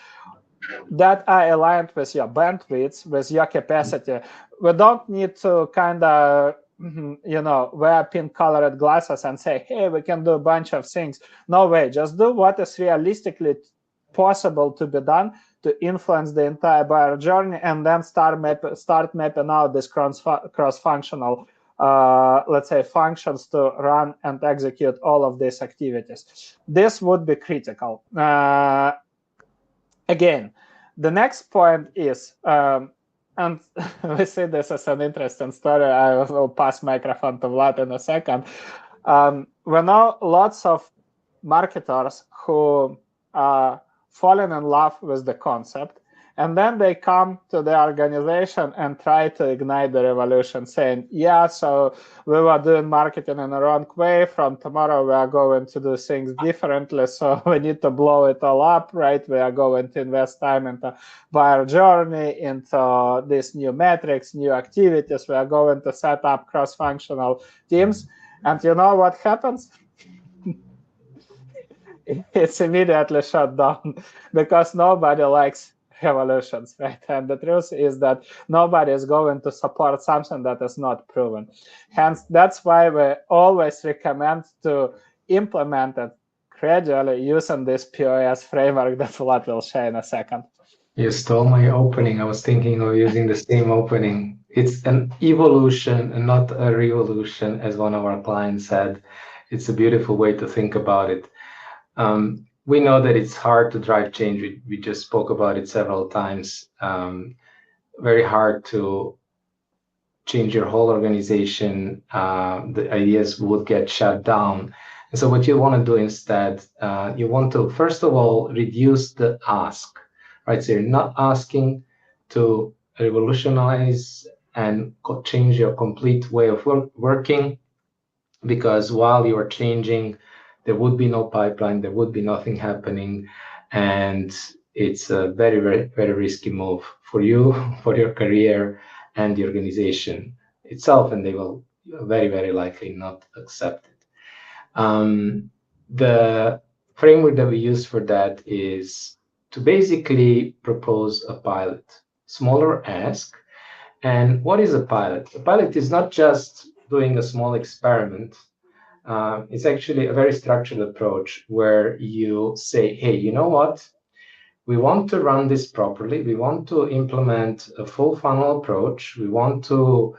that are aligned with your bandwidth, with your capacity. We don't need to kind of wear pink colored glasses and say, hey, we can do a bunch of things. No way, just do what is realistically possible to be done to influence the entire buyer journey, and then start mapping out this cross-functional let's say functions to run and execute all of these activities. This would be critical. Again, the next point is, and we see this as an interesting story. I will pass microphone to Vlad in a second. We know lots of marketers who are falling in love with the concept, and then they come to the organization and try to ignite the revolution, saying, yeah, so we were doing marketing in the wrong way. From tomorrow, we are going to do things differently. So we need to blow it all up, right? We are going to invest time into buyer journey, into these new metrics, new activities. We are going to set up cross-functional teams. And you know what happens? It's immediately shut down because nobody likes revolutions, right? And the truth is that nobody is going to support something that is not proven. Hence, that's why we always recommend to implement it gradually using this POS framework that Vlad will share in a second. You stole my opening. I was thinking of using the same opening. It's an evolution and not a revolution, as one of our clients said. It's a beautiful way to think about it. We know that it's hard to drive change. We just spoke about it several times. Very hard to change your whole organization. The ideas would get shut down. And so what you want to do instead, you want to, first of all, reduce the ask, right? So you're not asking to revolutionize and change your complete way of working, because while you are changing, there would be no pipeline, there would be nothing happening, and it's a very, very, very risky move for you, for your career, and the organization itself, and they will very, very likely not accept it. The framework that we use for that is to basically propose a pilot, smaller ask. And what is a pilot? A pilot is not just doing a small experiment. It's actually a very structured approach where you say, hey, you know what? We want to run this properly. We want to implement a full funnel approach. We want to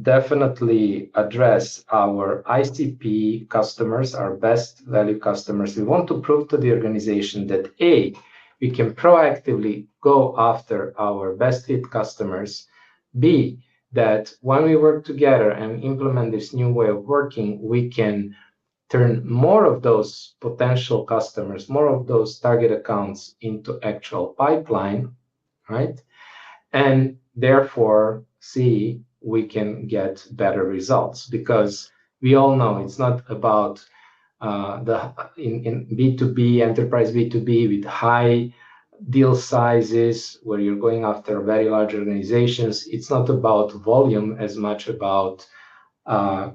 definitely address our ICP customers, our best value customers. We want to prove to the organization that A, we can proactively go after our best fit customers. B, that when we work together and implement this new way of working, we can turn more of those potential customers, more of those target accounts into actual pipeline, right? And therefore, C, we can get better results, because we all know it's not about in B2B, enterprise B2B with high deal sizes where you're going after very large organizations. It's not about volume as much about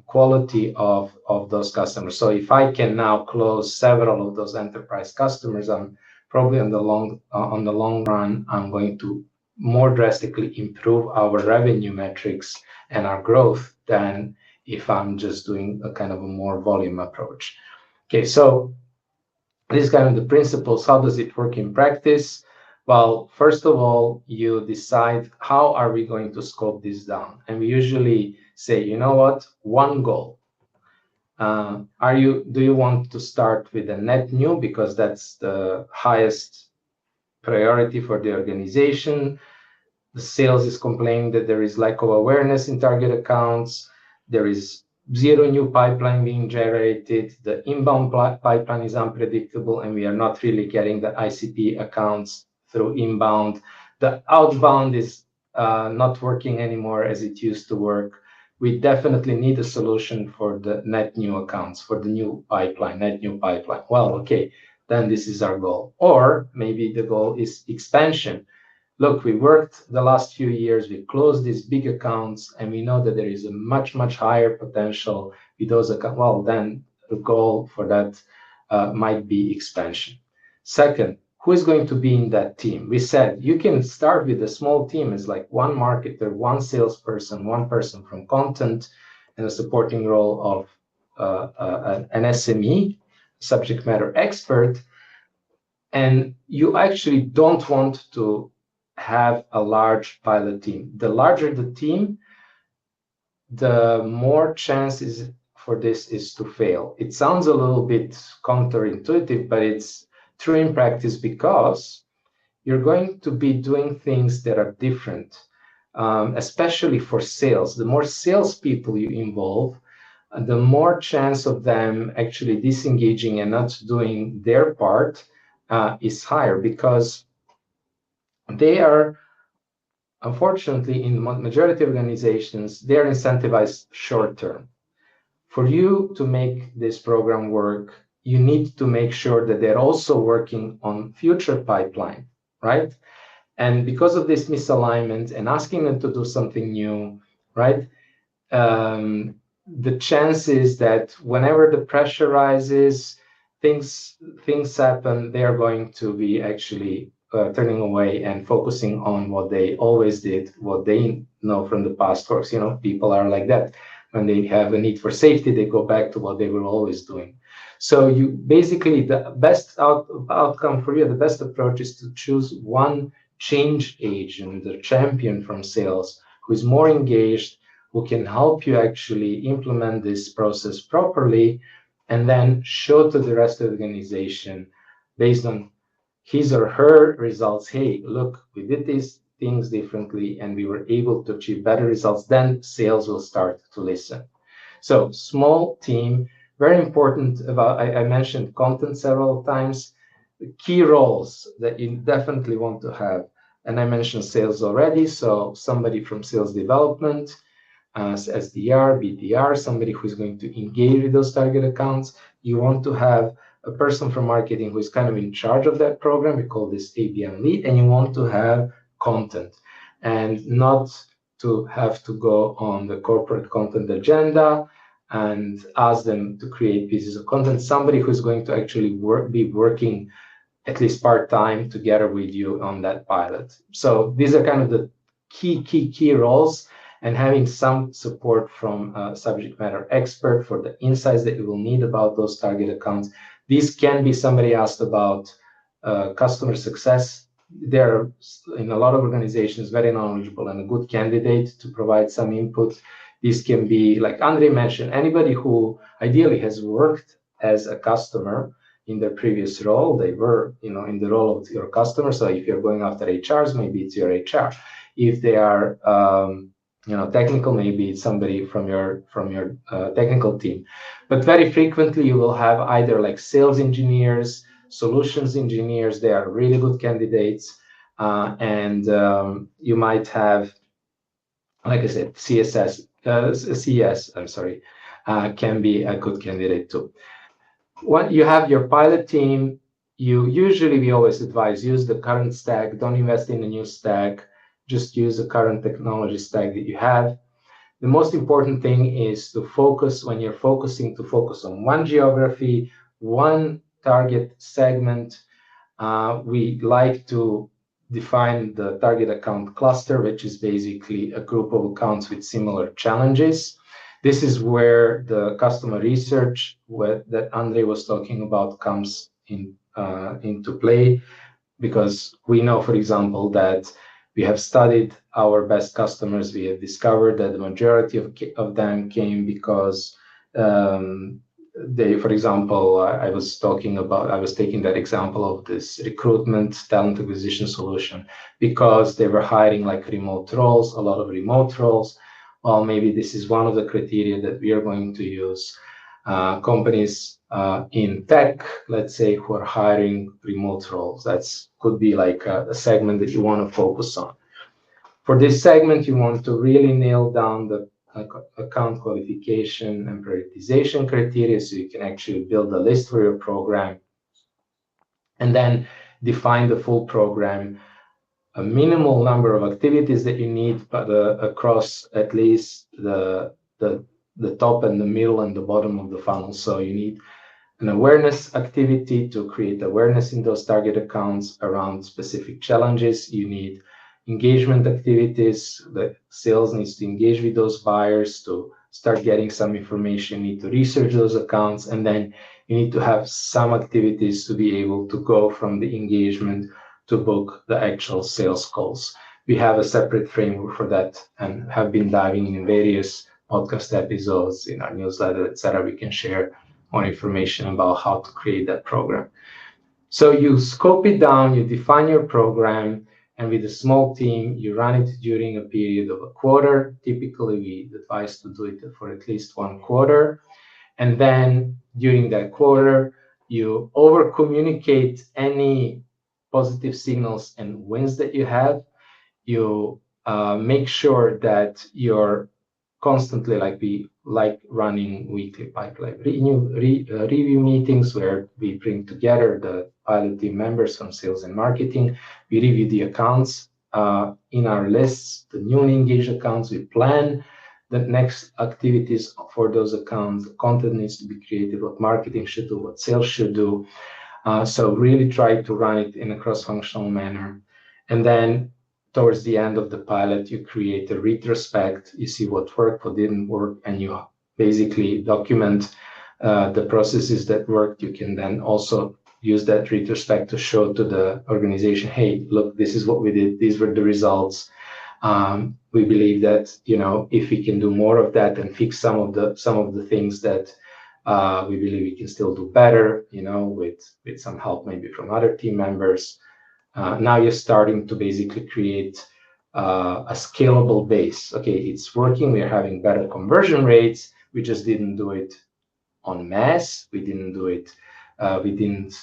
quality of those customers. So if I can now close several of those enterprise customers, I'm probably on the long run, I'm going to more drastically improve our revenue metrics and our growth than if I'm just doing a kind of a more volume approach. Okay, so this is kind of the principles. How does it work in practice? Well, first of all, you decide how are we going to scope this down, and we usually say, you know what, one goal. Do you want to start with a net new because that's the highest priority for the organization? The sales is complaining that there is lack of awareness in target accounts. There is zero new pipeline being generated. The inbound pipeline is unpredictable, and we are not really getting the ICP accounts through inbound. The outbound is not working anymore as it used to work. We definitely need a solution for the net new accounts, for the new pipeline, net new pipeline. Well, okay, then this is our goal. Or maybe the goal is expansion. Look, we worked the last few years, we closed these big accounts, and we know that there is a much, much higher potential with those accounts. Well, then the goal for that might be expansion. Second, who is going to be in that team? We said you can start with a small team as like one marketer, one salesperson, one person from content, and a supporting role of an SME, subject matter expert. And you actually don't want to have a large pilot team. The larger the team, the more chances for this is to fail. It sounds a little bit counterintuitive, but it's true in practice because you're going to be doing things that are different, especially for sales. The more salespeople you involve, the more chance of them actually disengaging and not doing their part is higher, because they are, unfortunately, in the majority of organizations, they are incentivized short term. For you to make this program work, you need to make sure that they're also working on future pipeline, right? And because of this misalignment and asking them to do something new, right? The chances that whenever the pressure rises, things happen, they are going to be actually turning away and focusing on what they always did, what they know from the past works. You know, people are like that. When they have a need for safety, they go back to what they were always doing. So you basically, the best outcome for you, the best approach is to choose one change agent, the champion from sales, who is more engaged, who can help you actually implement this process properly, and then show to the rest of the organization based on his or her results, hey, look, we did these things differently and we were able to achieve better results. Then sales will start to listen. So small team, very important. About I mentioned content several times. The key roles that you definitely want to have, and I mentioned sales already, so somebody from sales development, SDR, BDR, somebody who is going to engage with those target accounts. You want to have a person from marketing who is kind of in charge of that program. We call this ABM lead, and you want to have content, and not to have to go on the corporate content agenda and ask them to create pieces of content. Somebody who's going to actually be working at least part-time together with you on that pilot. So these are kind of the key roles, and having some support from a subject matter expert for the insights that you will need about those target accounts. These can be, somebody asked about customer success. They're, in a lot of organizations, very knowledgeable and a good candidate to provide some input. These can be, like Andrei mentioned, anybody who ideally has worked as a customer in their previous role. They were, in the role of your customer. So if you're going after HRs, maybe it's your HR. If they are technical, maybe it's somebody from your technical team. But very frequently you will have either like sales engineers, solutions engineers. They are really good candidates, and you might have, like I said, CS. I'm sorry, can be a good candidate too. When you have your pilot team, we always advise, use the current stack. Don't invest in a new stack. Just use the current technology stack that you have. The most important thing is to focus, when you're focusing, to focus on one geography, one target segment. We like to define the target account cluster, which is basically a group of accounts with similar challenges. This is where the customer research that Andrei was talking about comes into play, because we know, for example, that we have studied our best customers. We have discovered that the majority of them came because they, for example, I was taking that example of this recruitment talent acquisition solution because they were hiring like remote roles, a lot of remote roles. Well, maybe this is one of the criteria that we are going to use. Companies in tech, let's say, who are hiring remote roles. That's could be like a segment that you want to focus on. For this segment, you want to really nail down the account qualification and prioritization criteria so you can actually build a list for your program, and then define the full program, a minimal number of activities that you need, but across at least the top and the middle and the bottom of the funnel. So you need an awareness activity to create awareness in those target accounts around specific challenges. You need engagement activities. The sales needs to engage with those buyers to start getting some information. You need to research those accounts, and then you need to have some activities to be able to go from the engagement to book the actual sales calls. We have a separate framework for that and have been diving in various podcast episodes in our newsletter, etc. We can share more information about how to create that program. So you scope it down, you define your program, and with a small team, you run it during a period of a quarter. Typically, we advise to do it for at least 1 quarter. And then during that quarter, you over communicate any positive signals and wins that you have. You make sure that you're constantly, like running weekly pipeline review meetings where we bring together the pilot team members from sales and marketing. We review the accounts in our lists, the new engaged accounts. We plan the next activities for those accounts. The content needs to be created, what marketing should do, what sales should do. So really try to run it in a cross-functional manner. And then towards the end of the pilot, you create a retrospect. You see what worked, what didn't work, and you basically document the processes that worked. You can then also use that retrospect to show to the organization, hey, look, this is what we did. These were the results. We believe that, if we can do more of that and fix some of the things that we believe we can still do better, with some help maybe from other team members. Now you're starting to basically create a scalable base. Okay, it's working. We're having better conversion rates. We just didn't do it en masse. We didn't do it. We didn't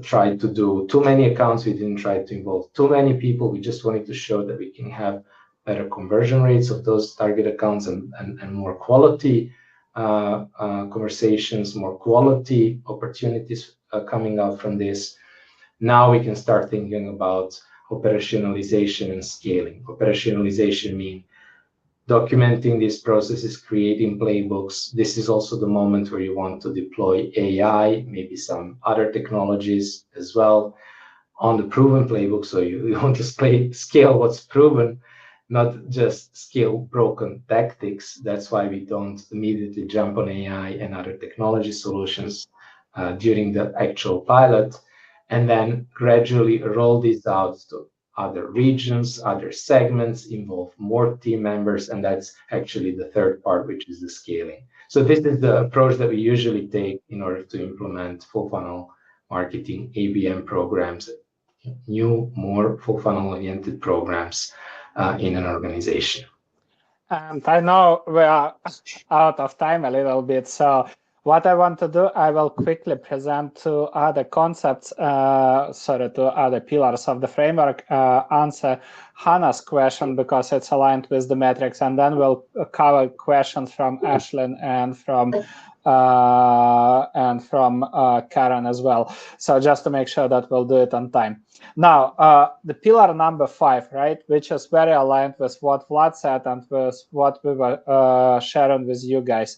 try to do too many accounts. We didn't try to involve too many people. We just wanted to show that we can have better conversion rates of those target accounts and more quality conversations, more quality opportunities coming out from this. Now we can start thinking about operationalization and scaling. Operationalization means documenting these processes, creating playbooks. This is also the moment where you want to deploy AI, maybe some other technologies as well on the proven playbook. So you want to scale what's proven, not just scale broken tactics. That's why we don't immediately jump on AI and other technology solutions during the actual pilot, and then gradually roll these out to other regions, other segments, involve more team members, and that's actually the third part, which is the scaling. So this is the approach that we usually take in order to implement full funnel marketing, ABM programs, new, more full funnel oriented programs in an organization. And I know we are out of time a little bit, so what I want to do, I will quickly present two other concepts, two other pillars of the framework, answer Hannah's question because it's aligned with the metrics, and then we'll cover questions from Ashlyn and from Karen as well. So just to make sure that we'll do it on time. Now, the pillar number 5, right, which is very aligned with what Vlad said and with what we were sharing with you guys.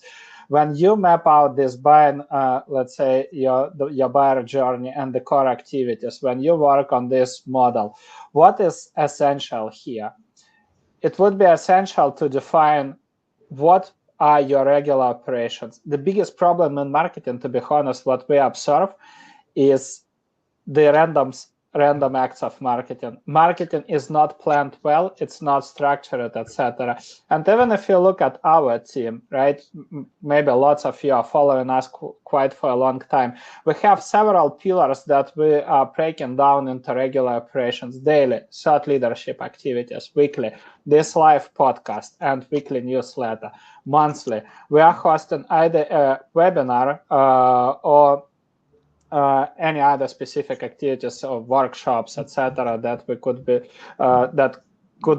When you map out this buying, let's say your buyer journey and the core activities, when you work on this model, what is essential here? It would be essential to define what are your regular operations. The biggest problem in marketing, to be honest, what we observe is the random acts of marketing. Marketing is not planned well, it's not structured, etc. And even if you look at our team, right, maybe lots of you are following us quite for a long time, we have several pillars that we are breaking down into regular operations: daily, thought leadership activities, weekly, this live podcast and weekly newsletter, monthly. We are hosting either a webinar or any other specific activities or workshops, etc., that we could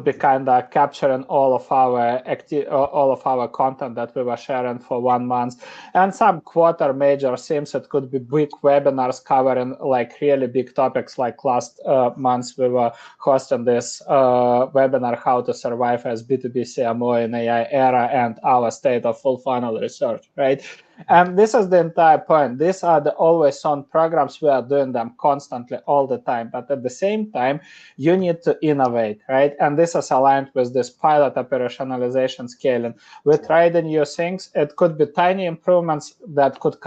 be kind of capturing all of our content that we were sharing for 1 month, and some quarter major themes. It could be big webinars covering like really big topics. Like last month we were hosting this webinar, how to survive as B2B CMO in AI era, and our state of full funnel research, right? And this is the entire point. These are the always on programs. We are doing them constantly all the time. But at the same time, you need to innovate, right? And this is aligned with this pilot operationalization scaling. We try the new things. It could be tiny improvements that could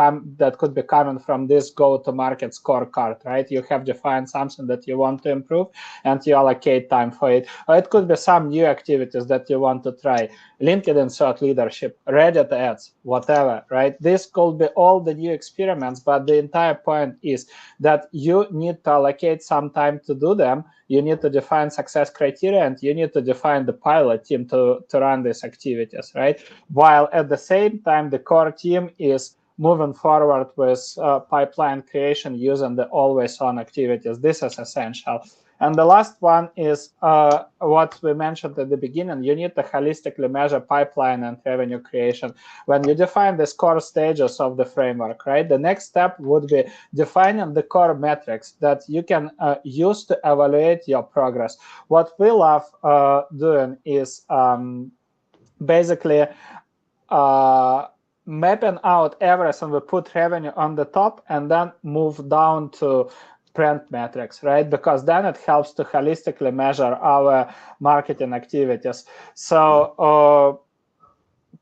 be coming from this go-to-market scorecard, right? You have defined something that you want to improve and you allocate time for it. Or it could be some new activities that you want to try. LinkedIn thought leadership, Reddit ads, whatever, right? This could be all the new experiments, but the entire point is that you need to allocate some time to do them. You need to define success criteria, and you need to define the pilot team to run these activities, right? While at the same time, the core team is moving forward with pipeline creation using the always-on activities. This is essential. And the last one is what we mentioned at the beginning. You need to holistically measure pipeline and revenue creation. When you define the core stages of the framework, right, the next step would be defining the core metrics that you can use to evaluate your progress. What we love doing is basically mapping out everything. We put revenue on the top and then move down to brand metrics, right? Because then it helps to holistically measure our marketing activities. So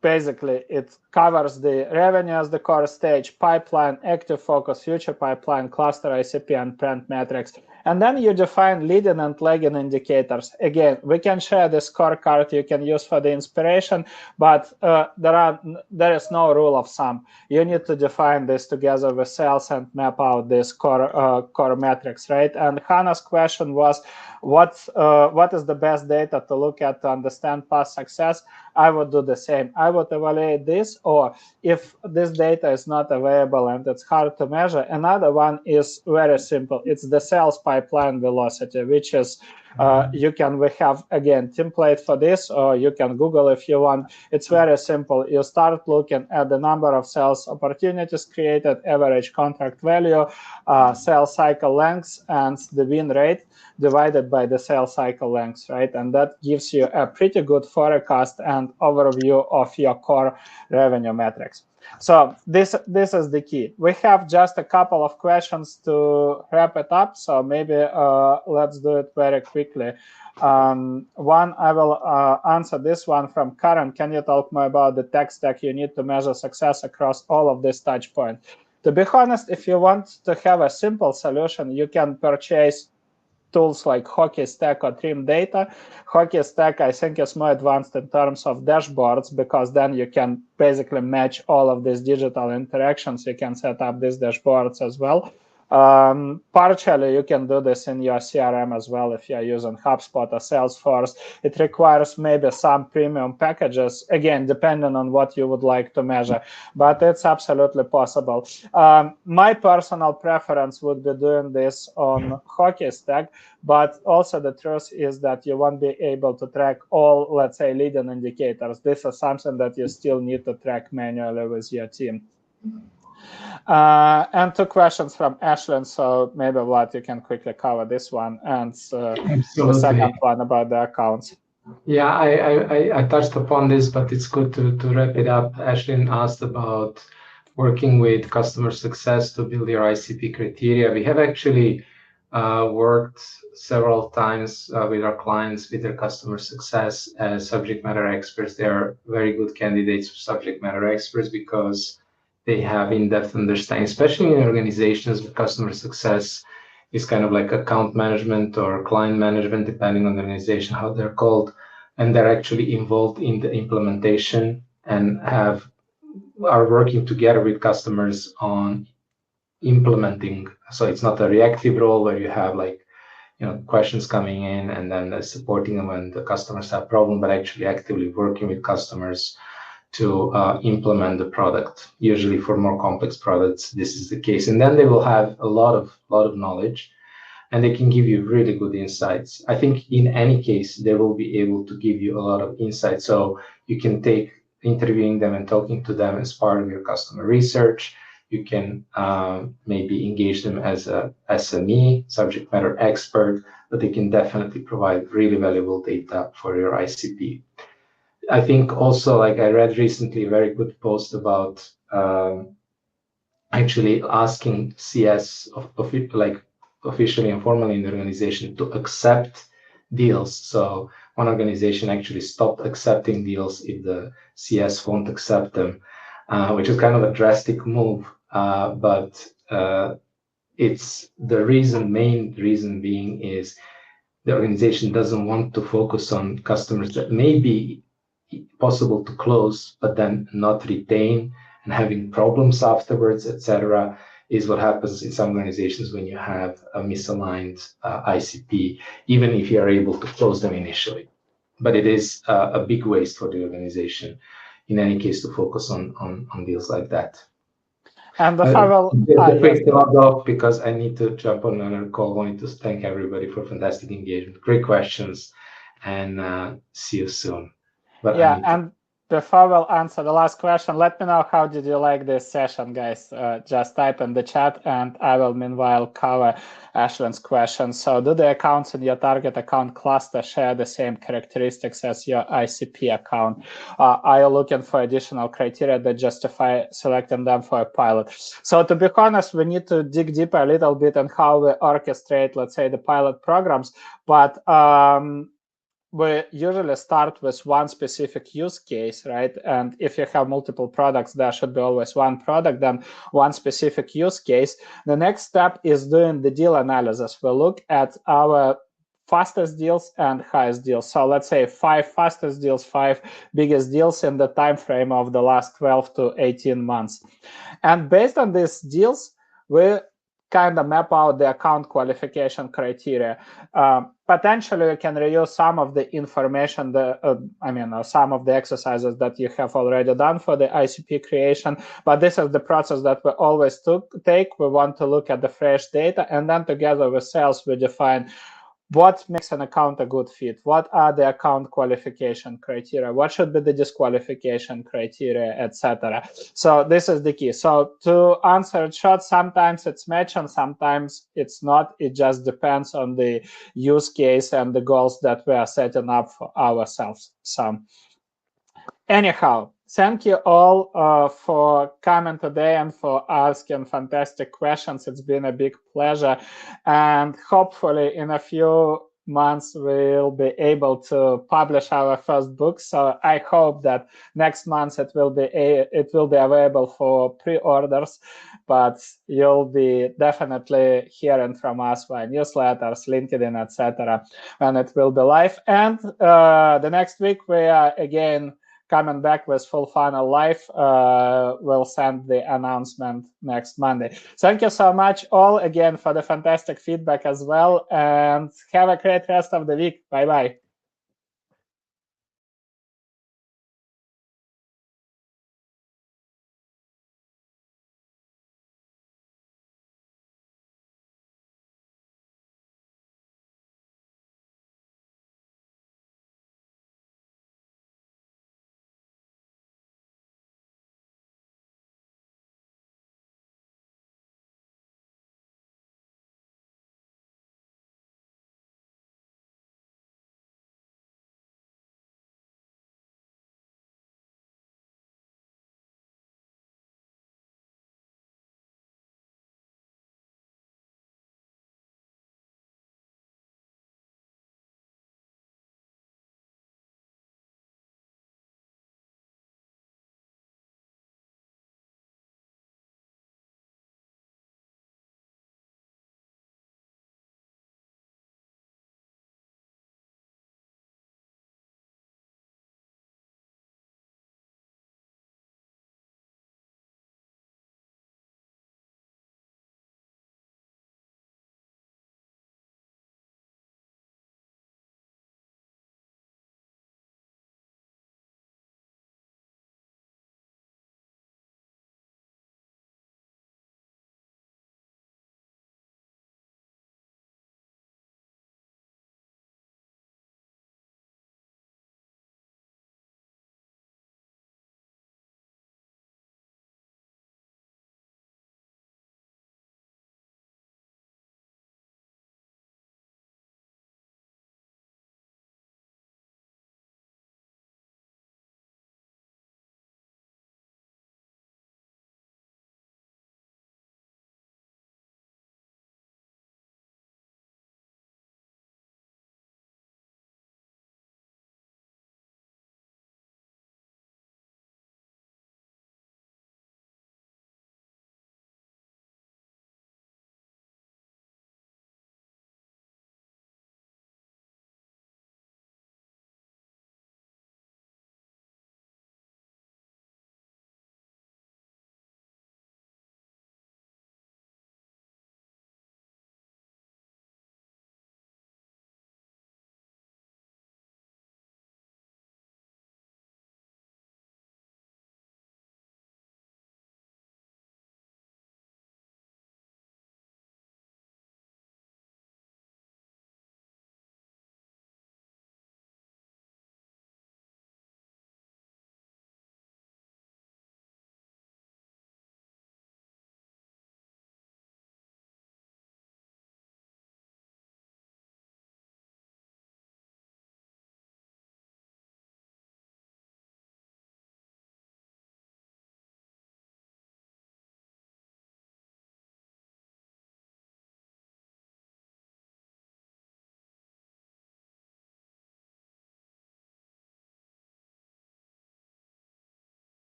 basically, it covers the revenue as the core stage, pipeline, active focus, future pipeline, cluster ICP, and brand metrics. And then you define leading and lagging indicators. Again, we can share the scorecard you can use for the inspiration, but there is no rule of thumb. You need to define this together with sales and map out these core metrics, right? And Hannah's question was, what is the best data to look at to understand past success? I would do the same. I would evaluate this, or if this data is not available and it's hard to measure, another one is very simple. It's the sales pipeline velocity, which is we have, again, template for this, or you can Google if you want. It's very simple. You start looking at the number of sales opportunities created, average contract value, sales cycle lengths, and the win rate divided by the sales cycle length, right? And that gives you a pretty good forecast and overview of your core revenue metrics. So this is the key. We have just a couple of questions to wrap it up, so maybe let's do it very quickly. One, I will answer this one from Karen. Can you talk more about the tech stack you need to measure success across all of these touch points? To be honest, if you want to have a simple solution, you can purchase tools like Hockey Stack or Trim Data. Hockey Stack, I think, is more advanced in terms of dashboards, because then you can basically match all of these digital interactions. You can set up these dashboards as well. Partially, you can do this in your CRM as well if you're using HubSpot or Salesforce. It requires maybe some premium packages, again, depending on what you would like to measure, but it's absolutely possible. My personal preference would be doing this on Hockey Stack, but also the truth is that you won't be able to track all, let's say, leading indicators. This is something that you still need to track manually with your team. And two questions from Ashlyn, so maybe Vlad, you can quickly cover this one, and the second one about the accounts. Yeah, I touched upon this, but it's good to wrap it up. Ashlyn asked about working with customer success to build your ICP criteria. We have actually worked several times with our clients with their customer success as subject matter experts. They are very good candidates for subject matter experts because they have in-depth understanding, especially in organizations with customer success is kind of like account management or client management, depending on the organization, how they're called, and they're actually involved in the implementation and are working together with customers on implementing. So it's not a reactive role where you have like questions coming in and then supporting them when the customers have problem, but actually actively working with customers to implement the product. Usually for more complex products, this is the case, and then they will have a lot of knowledge and they can give you really good insights. I think in any case, they will be able to give you a lot of insight. So you can take interviewing them and talking to them as part of your customer research. You can maybe engage them as a SME, subject matter expert, but they can definitely provide really valuable data for your ICP. I think also, like I read recently, a very good post about actually asking CS like officially and formally in the organization to accept deals. So one organization actually stopped accepting deals if the CS won't accept them, which is kind of a drastic move. But it's the main reason being is the organization doesn't want to focus on customers that may be possible to close, but then not retain and having problems afterwards, etc., is what happens in some organizations when you have a misaligned ICP, even if you are able to close them initially. But it is a big waste for the organization, in any case, to focus on deals like that. And the firewall, The yes. quick log off because I need to jump on another call. I wanted to thank everybody for fantastic engagement, great questions, and see you soon. But I Yeah, need to. and before we'll answer the last question, let me know how did you like this session, guys. Just type in the chat and I will meanwhile cover Ashlyn's question. So do the accounts in your target account cluster share the same characteristics as your ICP account? Are you looking for additional criteria that justify selecting them for a pilot? So to be honest, we need to dig deeper a little bit on how we orchestrate, let's say, the pilot programs. But we usually start with one specific use case, right? And if you have multiple products, there should be always one product, then one specific use case. The next step is doing the deal analysis. We look at our fastest deals and highest deals. So let's say 5 fastest deals, 5 biggest deals in the time frame of the last 12 to 18 months. And based on these deals, we kind of map out the account qualification criteria. Potentially, you can reuse some of the information, some of the exercises that you have already done for the ICP creation. But this is the process that we always take. We want to look at the fresh data, and then together with sales, we define what makes an account a good fit, what are the account qualification criteria, what should be the disqualification criteria, etc. So this is the key. So to answer it short, sometimes it's match and sometimes it's not. It just depends on the use case and the goals that we are setting up for ourselves. So anyhow, thank you all for coming today and for asking fantastic questions. It's been a big pleasure. And hopefully in a few months, we'll be able to publish our first book. So I hope that next month it will be available for pre-orders, but you'll be definitely hearing from us via newsletters, LinkedIn, etc. when it will be live. And the next week we are again coming back with Fullfunnel Live. We'll send the announcement next Monday. Thank you so much all again for the fantastic feedback as well, and have a great rest of the week. Bye-bye.